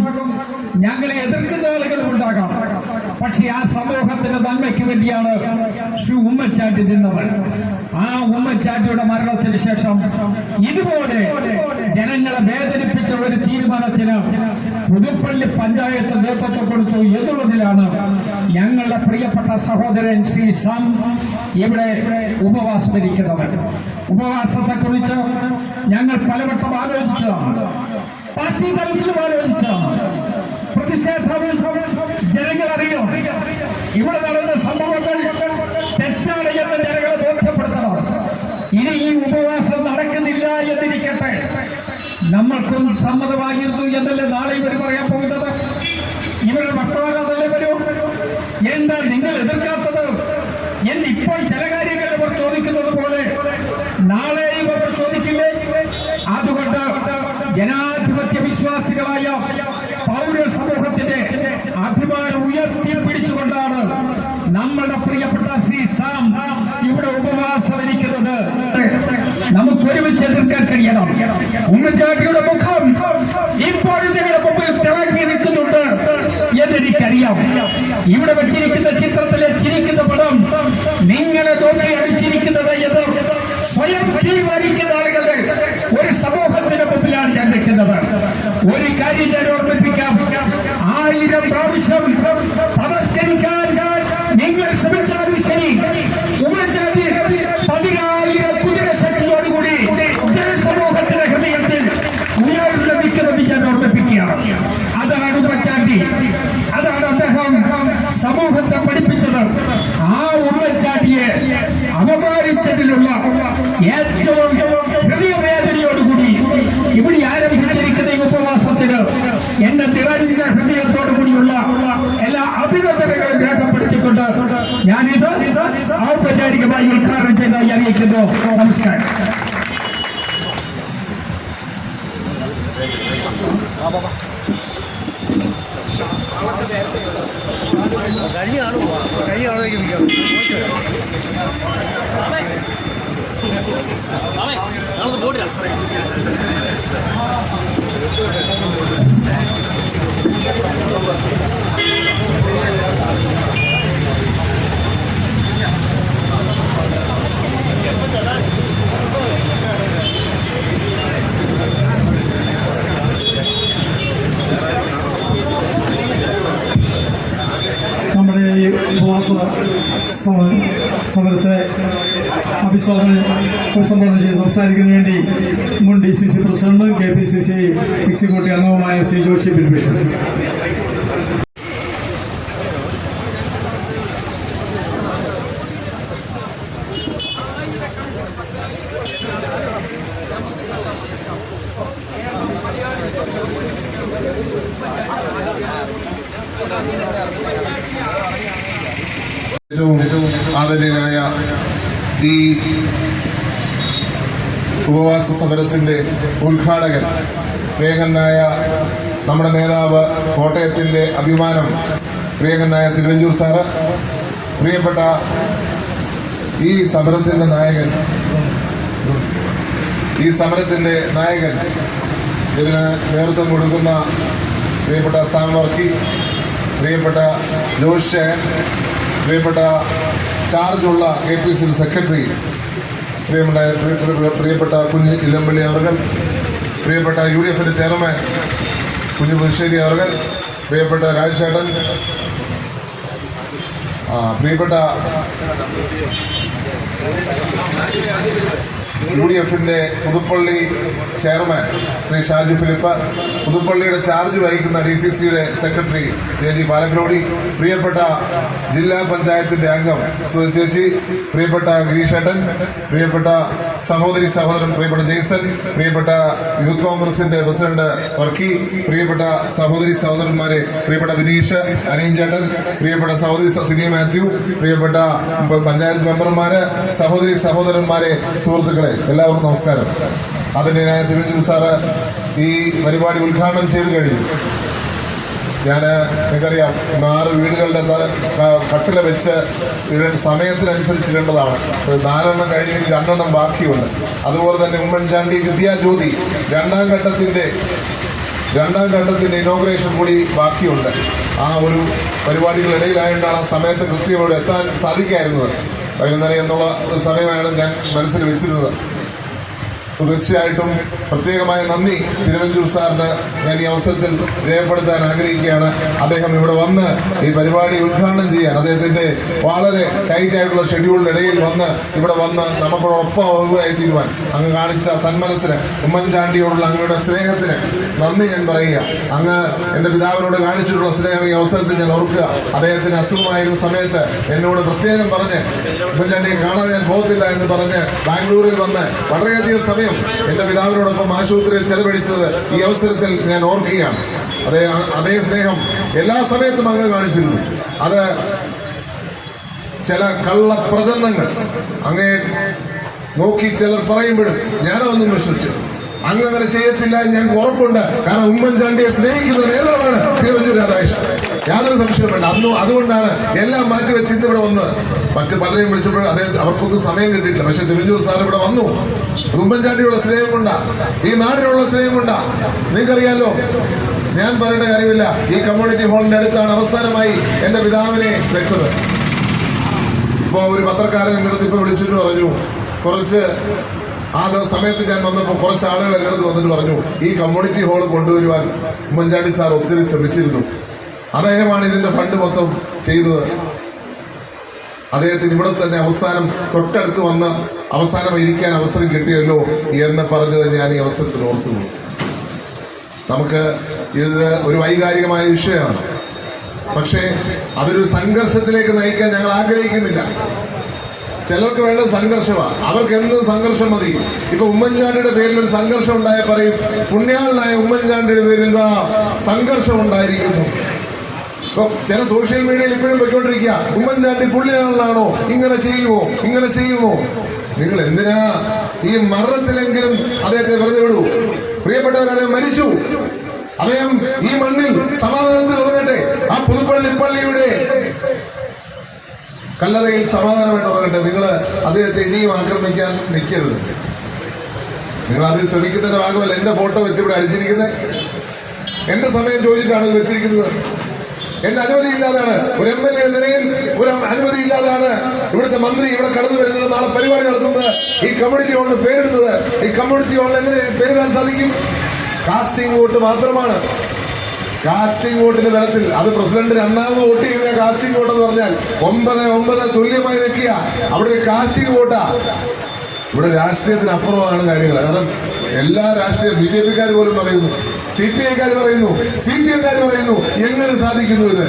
S8: ഞങ്ങളെ എതിർക്കുന്ന ആളുകളും ഉണ്ടാകാം. പക്ഷെ ആ സമൂഹത്തിന്റെ നന്മയ്ക്ക് വേണ്ടിയാണ് ശ്രീ ഉമ്മൻചാണ്ടി നിന്നത്. ആ ഉമ്മൻചാണ്ടിയുടെ മരണത്തിന് ശേഷം ഇതുപോലെ ജനങ്ങളെ വേദനിപ്പിച്ച ഒരു തീരുമാനത്തിന് പുതുപ്പള്ളി പഞ്ചായത്ത് നേതൃത്വം കൊടുത്തു എന്നുള്ളതിലാണ് ഞങ്ങളുടെ പ്രിയപ്പെട്ട സഹോദരൻ ശ്രീ സാം ഇവിടെ ഉപവാസമിരിക്കുന്നത്. ഉപവാസത്തെക്കുറിച്ച് ഞങ്ങൾ പലവട്ടം ആലോചിച്ചതാണ്, പാർട്ടി തലത്തിലും ആലോചിച്ചതാണ്. പ്രതിഷേധം ജനങ്ങൾ അറിയണം. ഇവിടെ നടന്ന സംഭവങ്ങൾ തെറ്റാണ് എന്ന് ജനങ്ങളെ ബോധ്യപ്പെടുത്തണം. ഇനി ഈ ഉപവാസം നടക്കുന്നില്ല എന്നിരിക്കട്ടെ, നമ്മൾക്കും സമ്മതമായിരുന്നു എന്നല്ലേ നാളെ ഇവർ പറയാൻ പോകുന്നത്. ഇവരുടെ മക്കളാകാതല്ലേ വരൂ. എന്താ നിങ്ങൾ എതിർക്കാത്തത് എന്നിപ്പോൾ ചില കാര്യങ്ങൾ ഇവർ ചോദിക്കുന്നത് പോലെ നാളെയും അവർ ചോദിക്കില്ലേ? അതുകൊണ്ട് ജനാധിപത്യ വിശ്വാസികളായ പൗര സമൂഹത്തിന്റെ അഭിമാനം ഉയർത്തിപ്പിടിച്ചുകൊണ്ടാണ് നമ്മളുടെ പ്രിയപ്പെട്ട ശ്രീ സാം ഇവിടെ ഉപവാസമിരിക്കുന്നത്. നമുക്ക് ഒരുമിച്ച് എതിർക്കാൻ കഴിയണം. ഉമ്മൻചാണ്ടിയുടെ മുഖം ഇപ്പോഴും നിങ്ങളുടെ മുമ്പിൽ തിളങ്ങി നിൽക്കുന്നുണ്ട് എന്നെനിക്കറിയാം. ഇവിടെ വെച്ചിരിക്കുന്ന ചിത്രത്തിലെ ചിരിക്കുന്ന പടം നിങ്ങളെ നോക്കി അടിച്ചിരിക്കുന്നത് എന്ന് സ്വയം തീരുമാനിക്കുന്ന ആളുകളുടെ ഒരു സമൂഹത്തിന്റെ മുമ്പിലാണ് ഞാൻ നിൽക്കുന്നത്. ഒരു കാര്യം ഞാൻ ഓർമ്മിപ്പിക്കാം, 1000 പ്രാവശ്യം തമസ്കരിക്കാൻ നിങ്ങൾ ശ്രമിച്ചാലും ശരി, ഉമ്മൻചാണ്ടി 10,000 കുതിരശക്തിയോടുകൂടി ജനസമൂഹത്തിന്റെ ഹൃദയത്തിൽ ഉയർന്നു നിൽക്കുന്നത് ഞാൻ ഓർമ്മിപ്പിക്കുകയാണ്. അതാണ് ഉമ്മൻചാണ്ടി, അതാണ് അദ്ദേഹം സമൂഹത്തെ പഠിപ്പിച്ചത്. ആ ഉമ്മൻചാണ്ടിയെ അപമാനിച്ചതിലുള്ള ഏറ്റവും ഹൃദയവേദനയോടുകൂടി ഇവിടെ ആരംഭിച്ചിരിക്കുന്ന ഈ ഉപവാസത്തിന് എന്റെ നിറഞ്ഞ ഹൃദയത്തോടു കൂടിയുള്ള എല്ലാ അഭിനന്ദനങ്ങളും രേഖപ്പെടുത്തിക്കൊണ്ട് ഞാനിത് ഔപചാരിക
S5: അറിയിക്കുന്നു. നമസ്കാരം.
S4: നമ്മുടെ ഈ ഉപവാസ സമരത്തെ അഭിസംബോധന ചെയ്ത് സംസാരിക്കുന്നതിന് വേണ്ടി മുൻ DCC പ്രസിഡന്റും KPCC എക്സിക്യൂട്ടീവ് അംഗവുമായ ശ്രീ ജോഷി ബിൽബിഷൻ.
S3: ഏറ്റവും ആദരണീയനായ ഈ ഉപവാസ സമരത്തിൻ്റെ ഉദ്ഘാടകൻ, പ്രിയങ്കരനായ നമ്മുടെ നേതാവ്, കോട്ടയത്തിൻ്റെ അഭിമാനം, പ്രിയങ്കരനായ തിരുവഞ്ചൂർ സാറ്, പ്രിയപ്പെട്ട ഈ സമരത്തിൻ്റെ നായകൻ, ഇതിന് നേതൃത്വം കൊടുക്കുന്ന പ്രിയപ്പെട്ട സാം വർക്കി, പ്രിയപ്പെട്ട ജോഷ് ചേൻ, പ്രിയപ്പെട്ട ചാർജുള്ള KPCC സെക്രട്ടറി പ്രിയപ്പെട്ട കുഞ്ഞ് ഇല്ലമ്പള്ളി അവർ, പ്രിയപ്പെട്ട UDF ചെയർമാൻ കുഞ്ഞു പുതുശ്ശേരി അവർ, പ്രിയപ്പെട്ട രാജേട്ടൻ, പ്രിയപ്പെട്ട UDF പുതുപ്പള്ളി ചെയർമാൻ ശ്രീ ഷാജി ഫിലിപ്പ്, പുതുപ്പള്ളിയുടെ ചാർജ് വഹിക്കുന്ന DCCയുടെ സെക്രട്ടറി JG പാലക്കലോടി, പ്രിയപ്പെട്ട ജില്ലാ പഞ്ചായത്തിന്റെ അംഗം സുധ ചേച്ചി, പ്രിയപ്പെട്ട ഗിരീഷേട്ടൻ, പ്രിയപ്പെട്ട സഹോദരൻ പ്രിയപ്പെട്ട ജെയ്സൺ, പ്രിയപ്പെട്ട യൂത്ത് കോൺഗ്രസിന്റെ പ്രസിഡന്റ് വർക്കി, പ്രിയപ്പെട്ട സഹോദരന്മാരെ, പ്രിയപ്പെട്ട വിനീഷ്, അനീൻചേട്ടൻ, പ്രിയപ്പെട്ട സഹോദരി സിനി മാത്യു, പ്രിയപ്പെട്ട പഞ്ചായത്ത് മെമ്പർമാര്, സഹോദരന്മാരെ, സുഹൃത്തുക്കളെ, എല്ലാവർക്കും നമസ്കാരം. അതിനായ തിരുവഞ്ചൂർ സാറ് ഈ പരിപാടി ഉദ്ഘാടനം ചെയ്തു കഴിഞ്ഞു. നിങ്ങൾക്കറിയാം, 6 വീടുകളുടെ കട്ടില വെച്ച് സമയത്തിനനുസരിച്ച് ഇടേണ്ടതാണ്. 4 എണ്ണം കഴിഞ്ഞ് 2 എണ്ണം ബാക്കിയുണ്ട്. അതുപോലെ തന്നെ ഉമ്മൻചാണ്ടി വിദ്യാജ്യോതി രണ്ടാം ഘട്ടത്തിന്റെ ഇനോഗ്രേഷൻ കൂടി ബാക്കിയുണ്ട്. ആ ഒരു പരിപാടികളിടയിലായതുകൊണ്ടാണ് ആ സമയത്ത് കൃത്യമായി എത്താൻ സാധിക്കായിരുന്നത്. 11:30 എന്നുള്ള ഒരു സമയമാണ് ഞാൻ മനസ്സിൽ വെച്ചിരുന്നത്. തീർച്ചയായിട്ടും പ്രത്യേകമായ നന്ദി തിരുവഞ്ചൂർ സാറിന് ഞാൻ ഈ അവസരത്തിൽ രേഖപ്പെടുത്താൻ ആഗ്രഹിക്കുകയാണ്. അദ്ദേഹം ഇവിടെ വന്ന് ഈ പരിപാടി ഉദ്ഘാടനം ചെയ്യാൻ, അദ്ദേഹത്തിന്റെ വളരെ ടൈറ്റായിട്ടുള്ള ഷെഡ്യൂളിനിടയിൽ ഇവിടെ വന്ന് നമുക്കൊപ്പം ആവുകയായി തീരുവാൻ അങ്ങ് കാണിച്ച സന്മനസ്സിന്, ഉമ്മൻചാണ്ടിയോടുള്ള അങ്ങയുടെ സ്നേഹത്തിന് നന്ദി ഞാൻ പറയുക. അങ്ങ് എൻ്റെ പിതാവിനോട് കാണിച്ചിട്ടുള്ള സ്നേഹം ഈ അവസരത്തിൽ ഞാൻ ഓർക്കുക. അദ്ദേഹത്തിന് അസുഖമായിരുന്ന സമയത്ത് എന്നോട് പ്രത്യേകം പറഞ്ഞ് ഉമ്മൻചാണ്ടിയെ കാണാൻ ഞാൻ പോകത്തില്ല എന്ന് പറഞ്ഞ് ബാംഗ്ലൂരിൽ വന്ന് വളരെയധികം സമയം എന്റെ പിതാവിനോടൊപ്പം ആശുപത്രിയിൽ ചെലവഴിച്ചത് ഈ അവസരത്തിൽ ഞാൻ ഓർക്കുകയാണ്. അതേ സ്നേഹം എല്ലാ സമയത്തും അങ്ങ് കാണിച്ചിരുന്നു. അത് ചില കള്ളപ്രചരണങ്ങൾ അങ്ങേ നോക്കി ചിലർ പറയുമ്പോഴും ഞാനതൊന്നും വിശ്വസിച്ചു. അങ്ങനെ ചെയ്യത്തില്ല എന്ന് ഞങ്ങൾക്ക് ഉറപ്പുണ്ട്. കാരണം ഉമ്മൻചാണ്ടിയെ സ്നേഹിക്കുന്ന നേതാവാണ് തിരുവഞ്ചൂർ രാധാകൃഷ്ണൻ, യാതൊരു സംശയവും വേണ്ട. അതുകൊണ്ടാണ് എല്ലാം മാറ്റിവെച്ച് ഇന്ന് ഇവിടെ വന്നത്. മറ്റു പലരെയും വിളിച്ചപ്പോൾ അവർക്കൊന്നും സമയം കിട്ടിയിട്ടില്ല. പക്ഷെ തിരുവഞ്ചൂർ സാർ ഇവിടെ വന്നു. ഉമ്മൻചാണ്ടിയുള്ള സ്നേഹം കൊണ്ടാ, ഈ നാടിനുള്ള സ്നേഹം കൊണ്ടാ. നിങ്ങൾക്കറിയാലോ, ഞാൻ പറയേണ്ട കാര്യമില്ല, ഈ കമ്മ്യൂണിറ്റി ഹാളിന്റെ അടുത്താണ് അവസാനമായി എന്റെ പിതാവിനെ വെച്ചത്. ഇപ്പൊ ഒരു പത്രക്കാരൻ എൻ്റെ അടുത്ത് ഇപ്പൊ വിളിച്ചിട്ട് പറഞ്ഞു, ആ സമയത്ത് ഞാൻ വന്നപ്പോൾ കുറച്ച് ആളുകൾ എൻ്റെ അടുത്ത് വന്നിട്ട് പറഞ്ഞു, ഈ കമ്മ്യൂണിറ്റി ഹാൾ കൊണ്ടുവരുവാൻ ഉമ്മൻചാണ്ടി സാർ ഒത്തിരി ശ്രമിച്ചിരുന്നു. അദ്ദേഹമാണ് ഇതിന്റെ ഫണ്ട് മൊത്തം ചെയ്തത്. അദ്ദേഹത്തിന് ഇവിടെ തന്നെ തൊട്ടടുത്ത് വന്ന് അവസാനം ഇരിക്കാൻ അവസരം കിട്ടിയല്ലോ എന്ന് പറഞ്ഞത് ഞാൻ ഈ അവസരത്തിൽ ഓർത്തുള്ളൂ. നമുക്ക് ഇത് ഒരു വൈകാരികമായ വിഷയമാണ്. പക്ഷേ അതൊരു സംഘർഷത്തിലേക്ക് നയിക്കാൻ ഞങ്ങൾ ആഗ്രഹിക്കുന്നില്ല. ചിലർക്ക് വേണ്ടത് സംഘർഷമാണ്. അവർക്ക് എന്ത് സംഘർഷം മതി. ഇപ്പൊ ഉമ്മൻചാണ്ടിയുടെ പേരിൽ ഒരു സംഘർഷം ഉണ്ടായ പറയും, പുണ്യാളനായ ഉമ്മൻചാണ്ടിയുടെ പേരിൽ സംഘർഷം ഉണ്ടായിരിക്കുന്നു. ഇപ്പൊ ചില സോഷ്യൽ മീഡിയയിൽ ഇപ്പോഴും പൊയ്ക്കൊണ്ടിരിക്കുക, ഉമ്മൻചാണ്ടി പുണ്യാളനാണോ, ഇങ്ങനെ ചെയ്യുമോ. നിങ്ങൾ എന്തിനാ ഈ മരണത്തിലെങ്കിലും അദ്ദേഹത്തെ വെറുതെ വിടൂ. പ്രിയപ്പെട്ടവർ, അദ്ദേഹം മരിച്ചു. അദ്ദേഹം ഈ മണ്ണിൽ സമാധാനത്തിൽ ഉറങ്ങട്ടെ. ആ പുതുപ്പള്ളിയുടെ കല്ലറയിൽ സമാധാനമായിട്ട് ഉറങ്ങട്ടെ. നിങ്ങൾ അദ്ദേഹത്തെ ഇനിയും ആക്രമിക്കാൻ നിൽക്കരുത്. നിങ്ങൾ അത് ശ്രമിക്കുന്നതിന്റെ ഭാഗമല്ല എന്റെ ഫോട്ടോ വെച്ച് ഇവിടെ അടിച്ചിരിക്കുന്നത്. എന്റെ സമയം ചോദിച്ചിട്ടാണ് ഇത് വെച്ചിരിക്കുന്നത്. എന്റെ അനുമതി ഇല്ലാതാണ്, ഒരു MLA എന്ന നിലയിൽ ഒരു അനുമതി ഇല്ലാതാണ് ഇവിടുത്തെ മന്ത്രി ഇവിടെ കടന്നു വരുന്നത്, നാളെ പരിപാടി നടത്തുന്നത്, ഈ കമ്മ്യൂണിറ്റി ഹാളിന് പേരിടുന്നത്. ഈ കമ്മ്യൂണിറ്റി ഹാളിന് എങ്ങനെ പേരിടാൻ സാധിക്കും? കാസ്റ്റിംഗ് വോട്ട് മാത്രമാണ്. കാസ്റ്റിംഗ് വോട്ടിന്റെ തലത്തിൽ അത് പ്രസിഡന്റ് രണ്ടാമത് വോട്ട് ചെയ്യുന്ന കാസ്റ്റിംഗ് വോട്ട് എന്ന് പറഞ്ഞാൽ 9-9 തുല്യമായി നിൽക്കുക. അവിടെ ഒരു കാസ്റ്റിംഗ് വോട്ടാ. ഇവിടെ രാഷ്ട്രീയത്തിന് അപ്പുറമാണ് കാര്യങ്ങൾ. കാരണം എല്ലാ രാഷ്ട്രീയ BJP-ക്കാർ പോലും പറയുന്നു, CPI-ക്കാർ പറയുന്നു, CPM-കാർ പറയുന്നു. എങ്ങനെ സാധിക്കുന്നു ഇത്?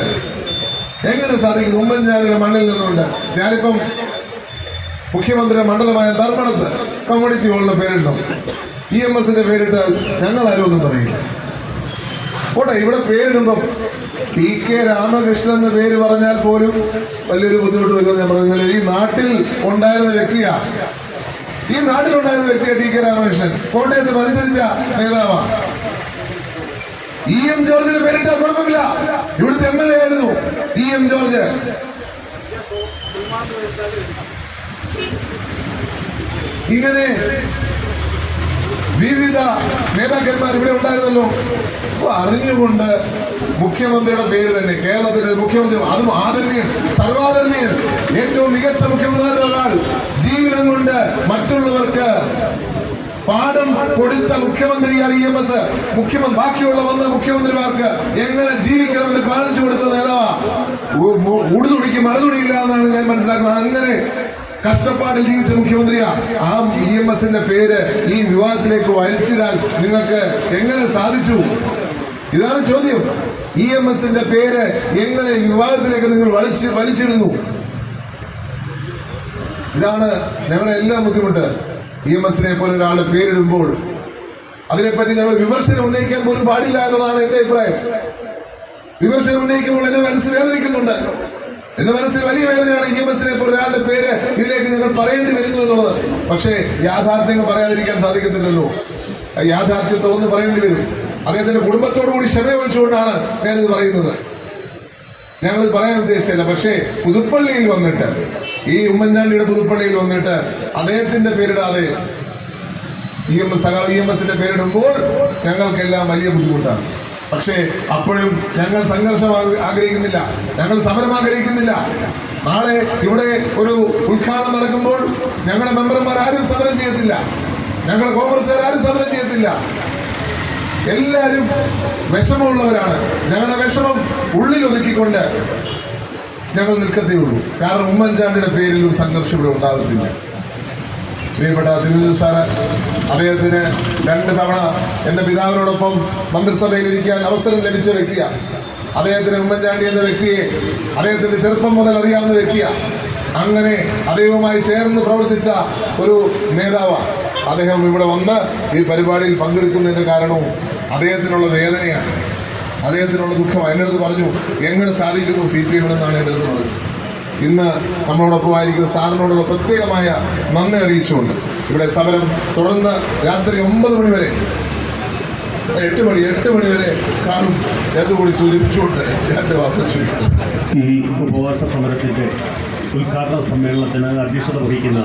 S3: എങ്ങനെ സാധിക്കുന്നു? ഉമ്മൻചാണ്ടിയുടെ മണ്ണിൽ നിന്നുകൊണ്ട് ഞാനിപ്പം മുഖ്യമന്ത്രിയുടെ മണ്ഡലമായ ധർമ്മടത്ത് കമ്മ്യൂണിറ്റി ഹാളിന് പേരിട്ടോ, EMS-ന്റെ പേരിട്ടാൽ ഞങ്ങൾ ആരും ഒന്നും പറയില്ല. പോട്ടെ, ഇവിടെ പേരിടുമ്പം TK രാമകൃഷ്ണൻ എന്ന പേര് പറഞ്ഞാൽ പോലും വലിയൊരു ബുദ്ധിമുട്ട് വരുമെന്ന് ഞാൻ പറയുന്നത്. ഈ നാട്ടിൽ ഉണ്ടായിരുന്ന വ്യക്തിയാ, TK രാമകൃഷ്ണൻ കോട്ടയത്ത് മത്സരിച്ച നേതാവാണ്. EM ജോർജിന് പേരിട്ടാൽ കുഴപ്പമില്ല. ഇവിടുത്തെ MLA ആയിരുന്നു EM ജോർജ്. ഇങ്ങനെ വിവിധ നേതാക്കന്മാർ ഇവിടെ ഉണ്ടായിരുന്നല്ലോ. അറിഞ്ഞുകൊണ്ട് മുഖ്യമന്ത്രിയുടെ പേര് തന്നെ, കേരളത്തിലെ മുഖ്യമന്ത്രി, അതും ആദരണീയൻ, സർവാദരണീയൻ, ഏറ്റവും മികച്ച മുഖ്യമന്ത്രിയുടെ ഒരാൾ, ജീവിതം കൊണ്ട് മറ്റുള്ളവർക്ക് പാഠം കൊടുത്ത മുഖ്യമന്ത്രിയാണ് EMS. ബാക്കിയുള്ള വന്ന മുഖ്യമന്ത്രിമാർക്ക് എങ്ങനെ ജീവിക്കണമെന്ന് കാണിച്ചു കൊടുത്ത നേതാവാ. ഉടുതുണിക്ക് മറുതുണിയില്ല എന്നാണ് ഞാൻ മനസ്സിലാക്കുന്നത്. അങ്ങനെ കഷ്ടപ്പാടിൽ ജീവിച്ച മുഖ്യമന്ത്രിയാ. ആ EMS-ന്റെ പേര് ഈ വിവാദത്തിലേക്ക് വലിച്ചിടാൻ നിങ്ങൾക്ക് എങ്ങനെ സാധിച്ചു? ഇതാണ് ചോദ്യം. EMS-ന്റെ പേര് എങ്ങനെ വിവാദത്തിലേക്ക് നിങ്ങൾ വലിച്ചിടുന്നു? ഇതാണ് ഞങ്ങളുടെ എല്ലാം ബുദ്ധിമുട്ട്. EMS-നെ പോലെ ഒരാളെ പേരിടുമ്പോൾ അതിനെപ്പറ്റി ഞങ്ങൾ വിമർശനം ഉന്നയിക്കാൻ പോലും പാടില്ല എന്നതാണ് എന്റെ അഭിപ്രായം. വിമർശനം ഉന്നയിക്കുമ്പോൾ എന്നെ മനസ്സ് വേദനിക്കുന്നുണ്ട്. എന്റെ മനസ്സിൽ വലിയ വേദനയാണ് EMS-നെ പോലെ ഒരാളുടെ പേര് ഇതിലേക്ക് നിങ്ങൾ പറയേണ്ടി വരുന്നു എന്നുള്ളത്. പക്ഷേ യാഥാർത്ഥ്യങ്ങൾ പറയാതിരിക്കാൻ സാധിക്കത്തില്ലല്ലോ. യാഥാർത്ഥ്യത്തെ ഒന്ന് പറയേണ്ടി വരും. അദ്ദേഹത്തിന്റെ കുടുംബത്തോടുകൂടി ക്ഷമ വെച്ചുകൊണ്ടാണ് ഞാനിത് പറയുന്നത്. ഞങ്ങളിത് പറയാൻ ഉദ്ദേശിച്ചില്ല. പക്ഷേ പുതുപ്പള്ളിയിൽ വന്നിട്ട്, ഈ ഉമ്മൻചാണ്ടിയുടെ പുതുപ്പള്ളിയിൽ വന്നിട്ട് അദ്ദേഹത്തിന്റെ പേരിടാതെ EMS-ന്റെ പേരിടുമ്പോൾ ഞങ്ങൾക്കെല്ലാം വലിയ ബുദ്ധിമുട്ടാണ്. പക്ഷേ അപ്പോഴും ഞങ്ങൾ സംഘർഷം ആഗ്രഹിക്കുന്നില്ല, ഞങ്ങൾ സമരം ആഗ്രഹിക്കുന്നില്ല. നാളെ ഇവിടെ ഒരു ഉദ്ഘാടനം നടക്കുമ്പോൾ ഞങ്ങളുടെ മെമ്പർമാർ ആരും സമരം ചെയ്യത്തില്ല, ഞങ്ങളുടെ കോൺഗ്രസ്സുകാർ ആരും സമരം ചെയ്യത്തില്ല. എല്ലാവരും വിഷമമുള്ളവരാണ്. ഞങ്ങളുടെ വിഷമം ഉള്ളിൽ ഒതുക്കിക്കൊണ്ട് ഞങ്ങൾ നിൽക്കത്തേ ഉള്ളൂ. കാരണം ഉമ്മൻചാണ്ടിയുടെ പേരിൽ ഒരു സംഘർഷം ഇവിടെ ഉണ്ടാകത്തില്ല. പ്രിയപ്പെട്ട തിരുവഞ്ചൂർ സാറ്, അദ്ദേഹത്തിന് 2 തവണ എൻ്റെ പിതാവിനോടൊപ്പം മന്ത്രിസഭയിൽ ഇരിക്കാൻ അവസരം ലഭിച്ച വ്യക്തിയാണ്. അദ്ദേഹത്തിന് ഉമ്മൻചാണ്ടി എന്ന വ്യക്തിയെ അദ്ദേഹത്തിന്റെ ചെറുപ്പം മുതൽ അറിയാവുന്ന വ്യക്തിയാണ്. അങ്ങനെ അദ്ദേഹവുമായി ചേർന്ന് പ്രവർത്തിച്ച ഒരു നേതാവാണ്. അദ്ദേഹം ഇവിടെ വന്ന് ഈ പരിപാടിയിൽ പങ്കെടുക്കുന്നതിന്റെ കാരണവും അദ്ദേഹത്തിനുള്ള വേദനയാണ്, അദ്ദേഹത്തിനുള്ള ദുഃഖമാണ്. എൻ്റെ അടുത്ത് പറഞ്ഞു, എങ്ങനെ സാധിക്കുന്നു CPM എന്നാണ് എൻ്റെ അടുത്ത് പറഞ്ഞത്. ഇന്ന് നമ്മളോടൊപ്പമായിരിക്കുന്ന സാറിനോടുള്ള പ്രത്യേകമായ നന്ദി അറിയിച്ചുകൊണ്ട് ഇവിടെ സമരം തുടർന്ന് രാത്രി 9 മണി വരെ, 8 മണി വരെ കാണും എന്നുകൂടി സൂചിപ്പിച്ചുകൊണ്ട് എൻ്റെ വാക്ക്.
S10: ഈ ഉപവാസ സമരത്തിൻ്റെ ഉദ്ഘാടന സമ്മേളനത്തിന് അധ്യക്ഷത വഹിക്കുന്ന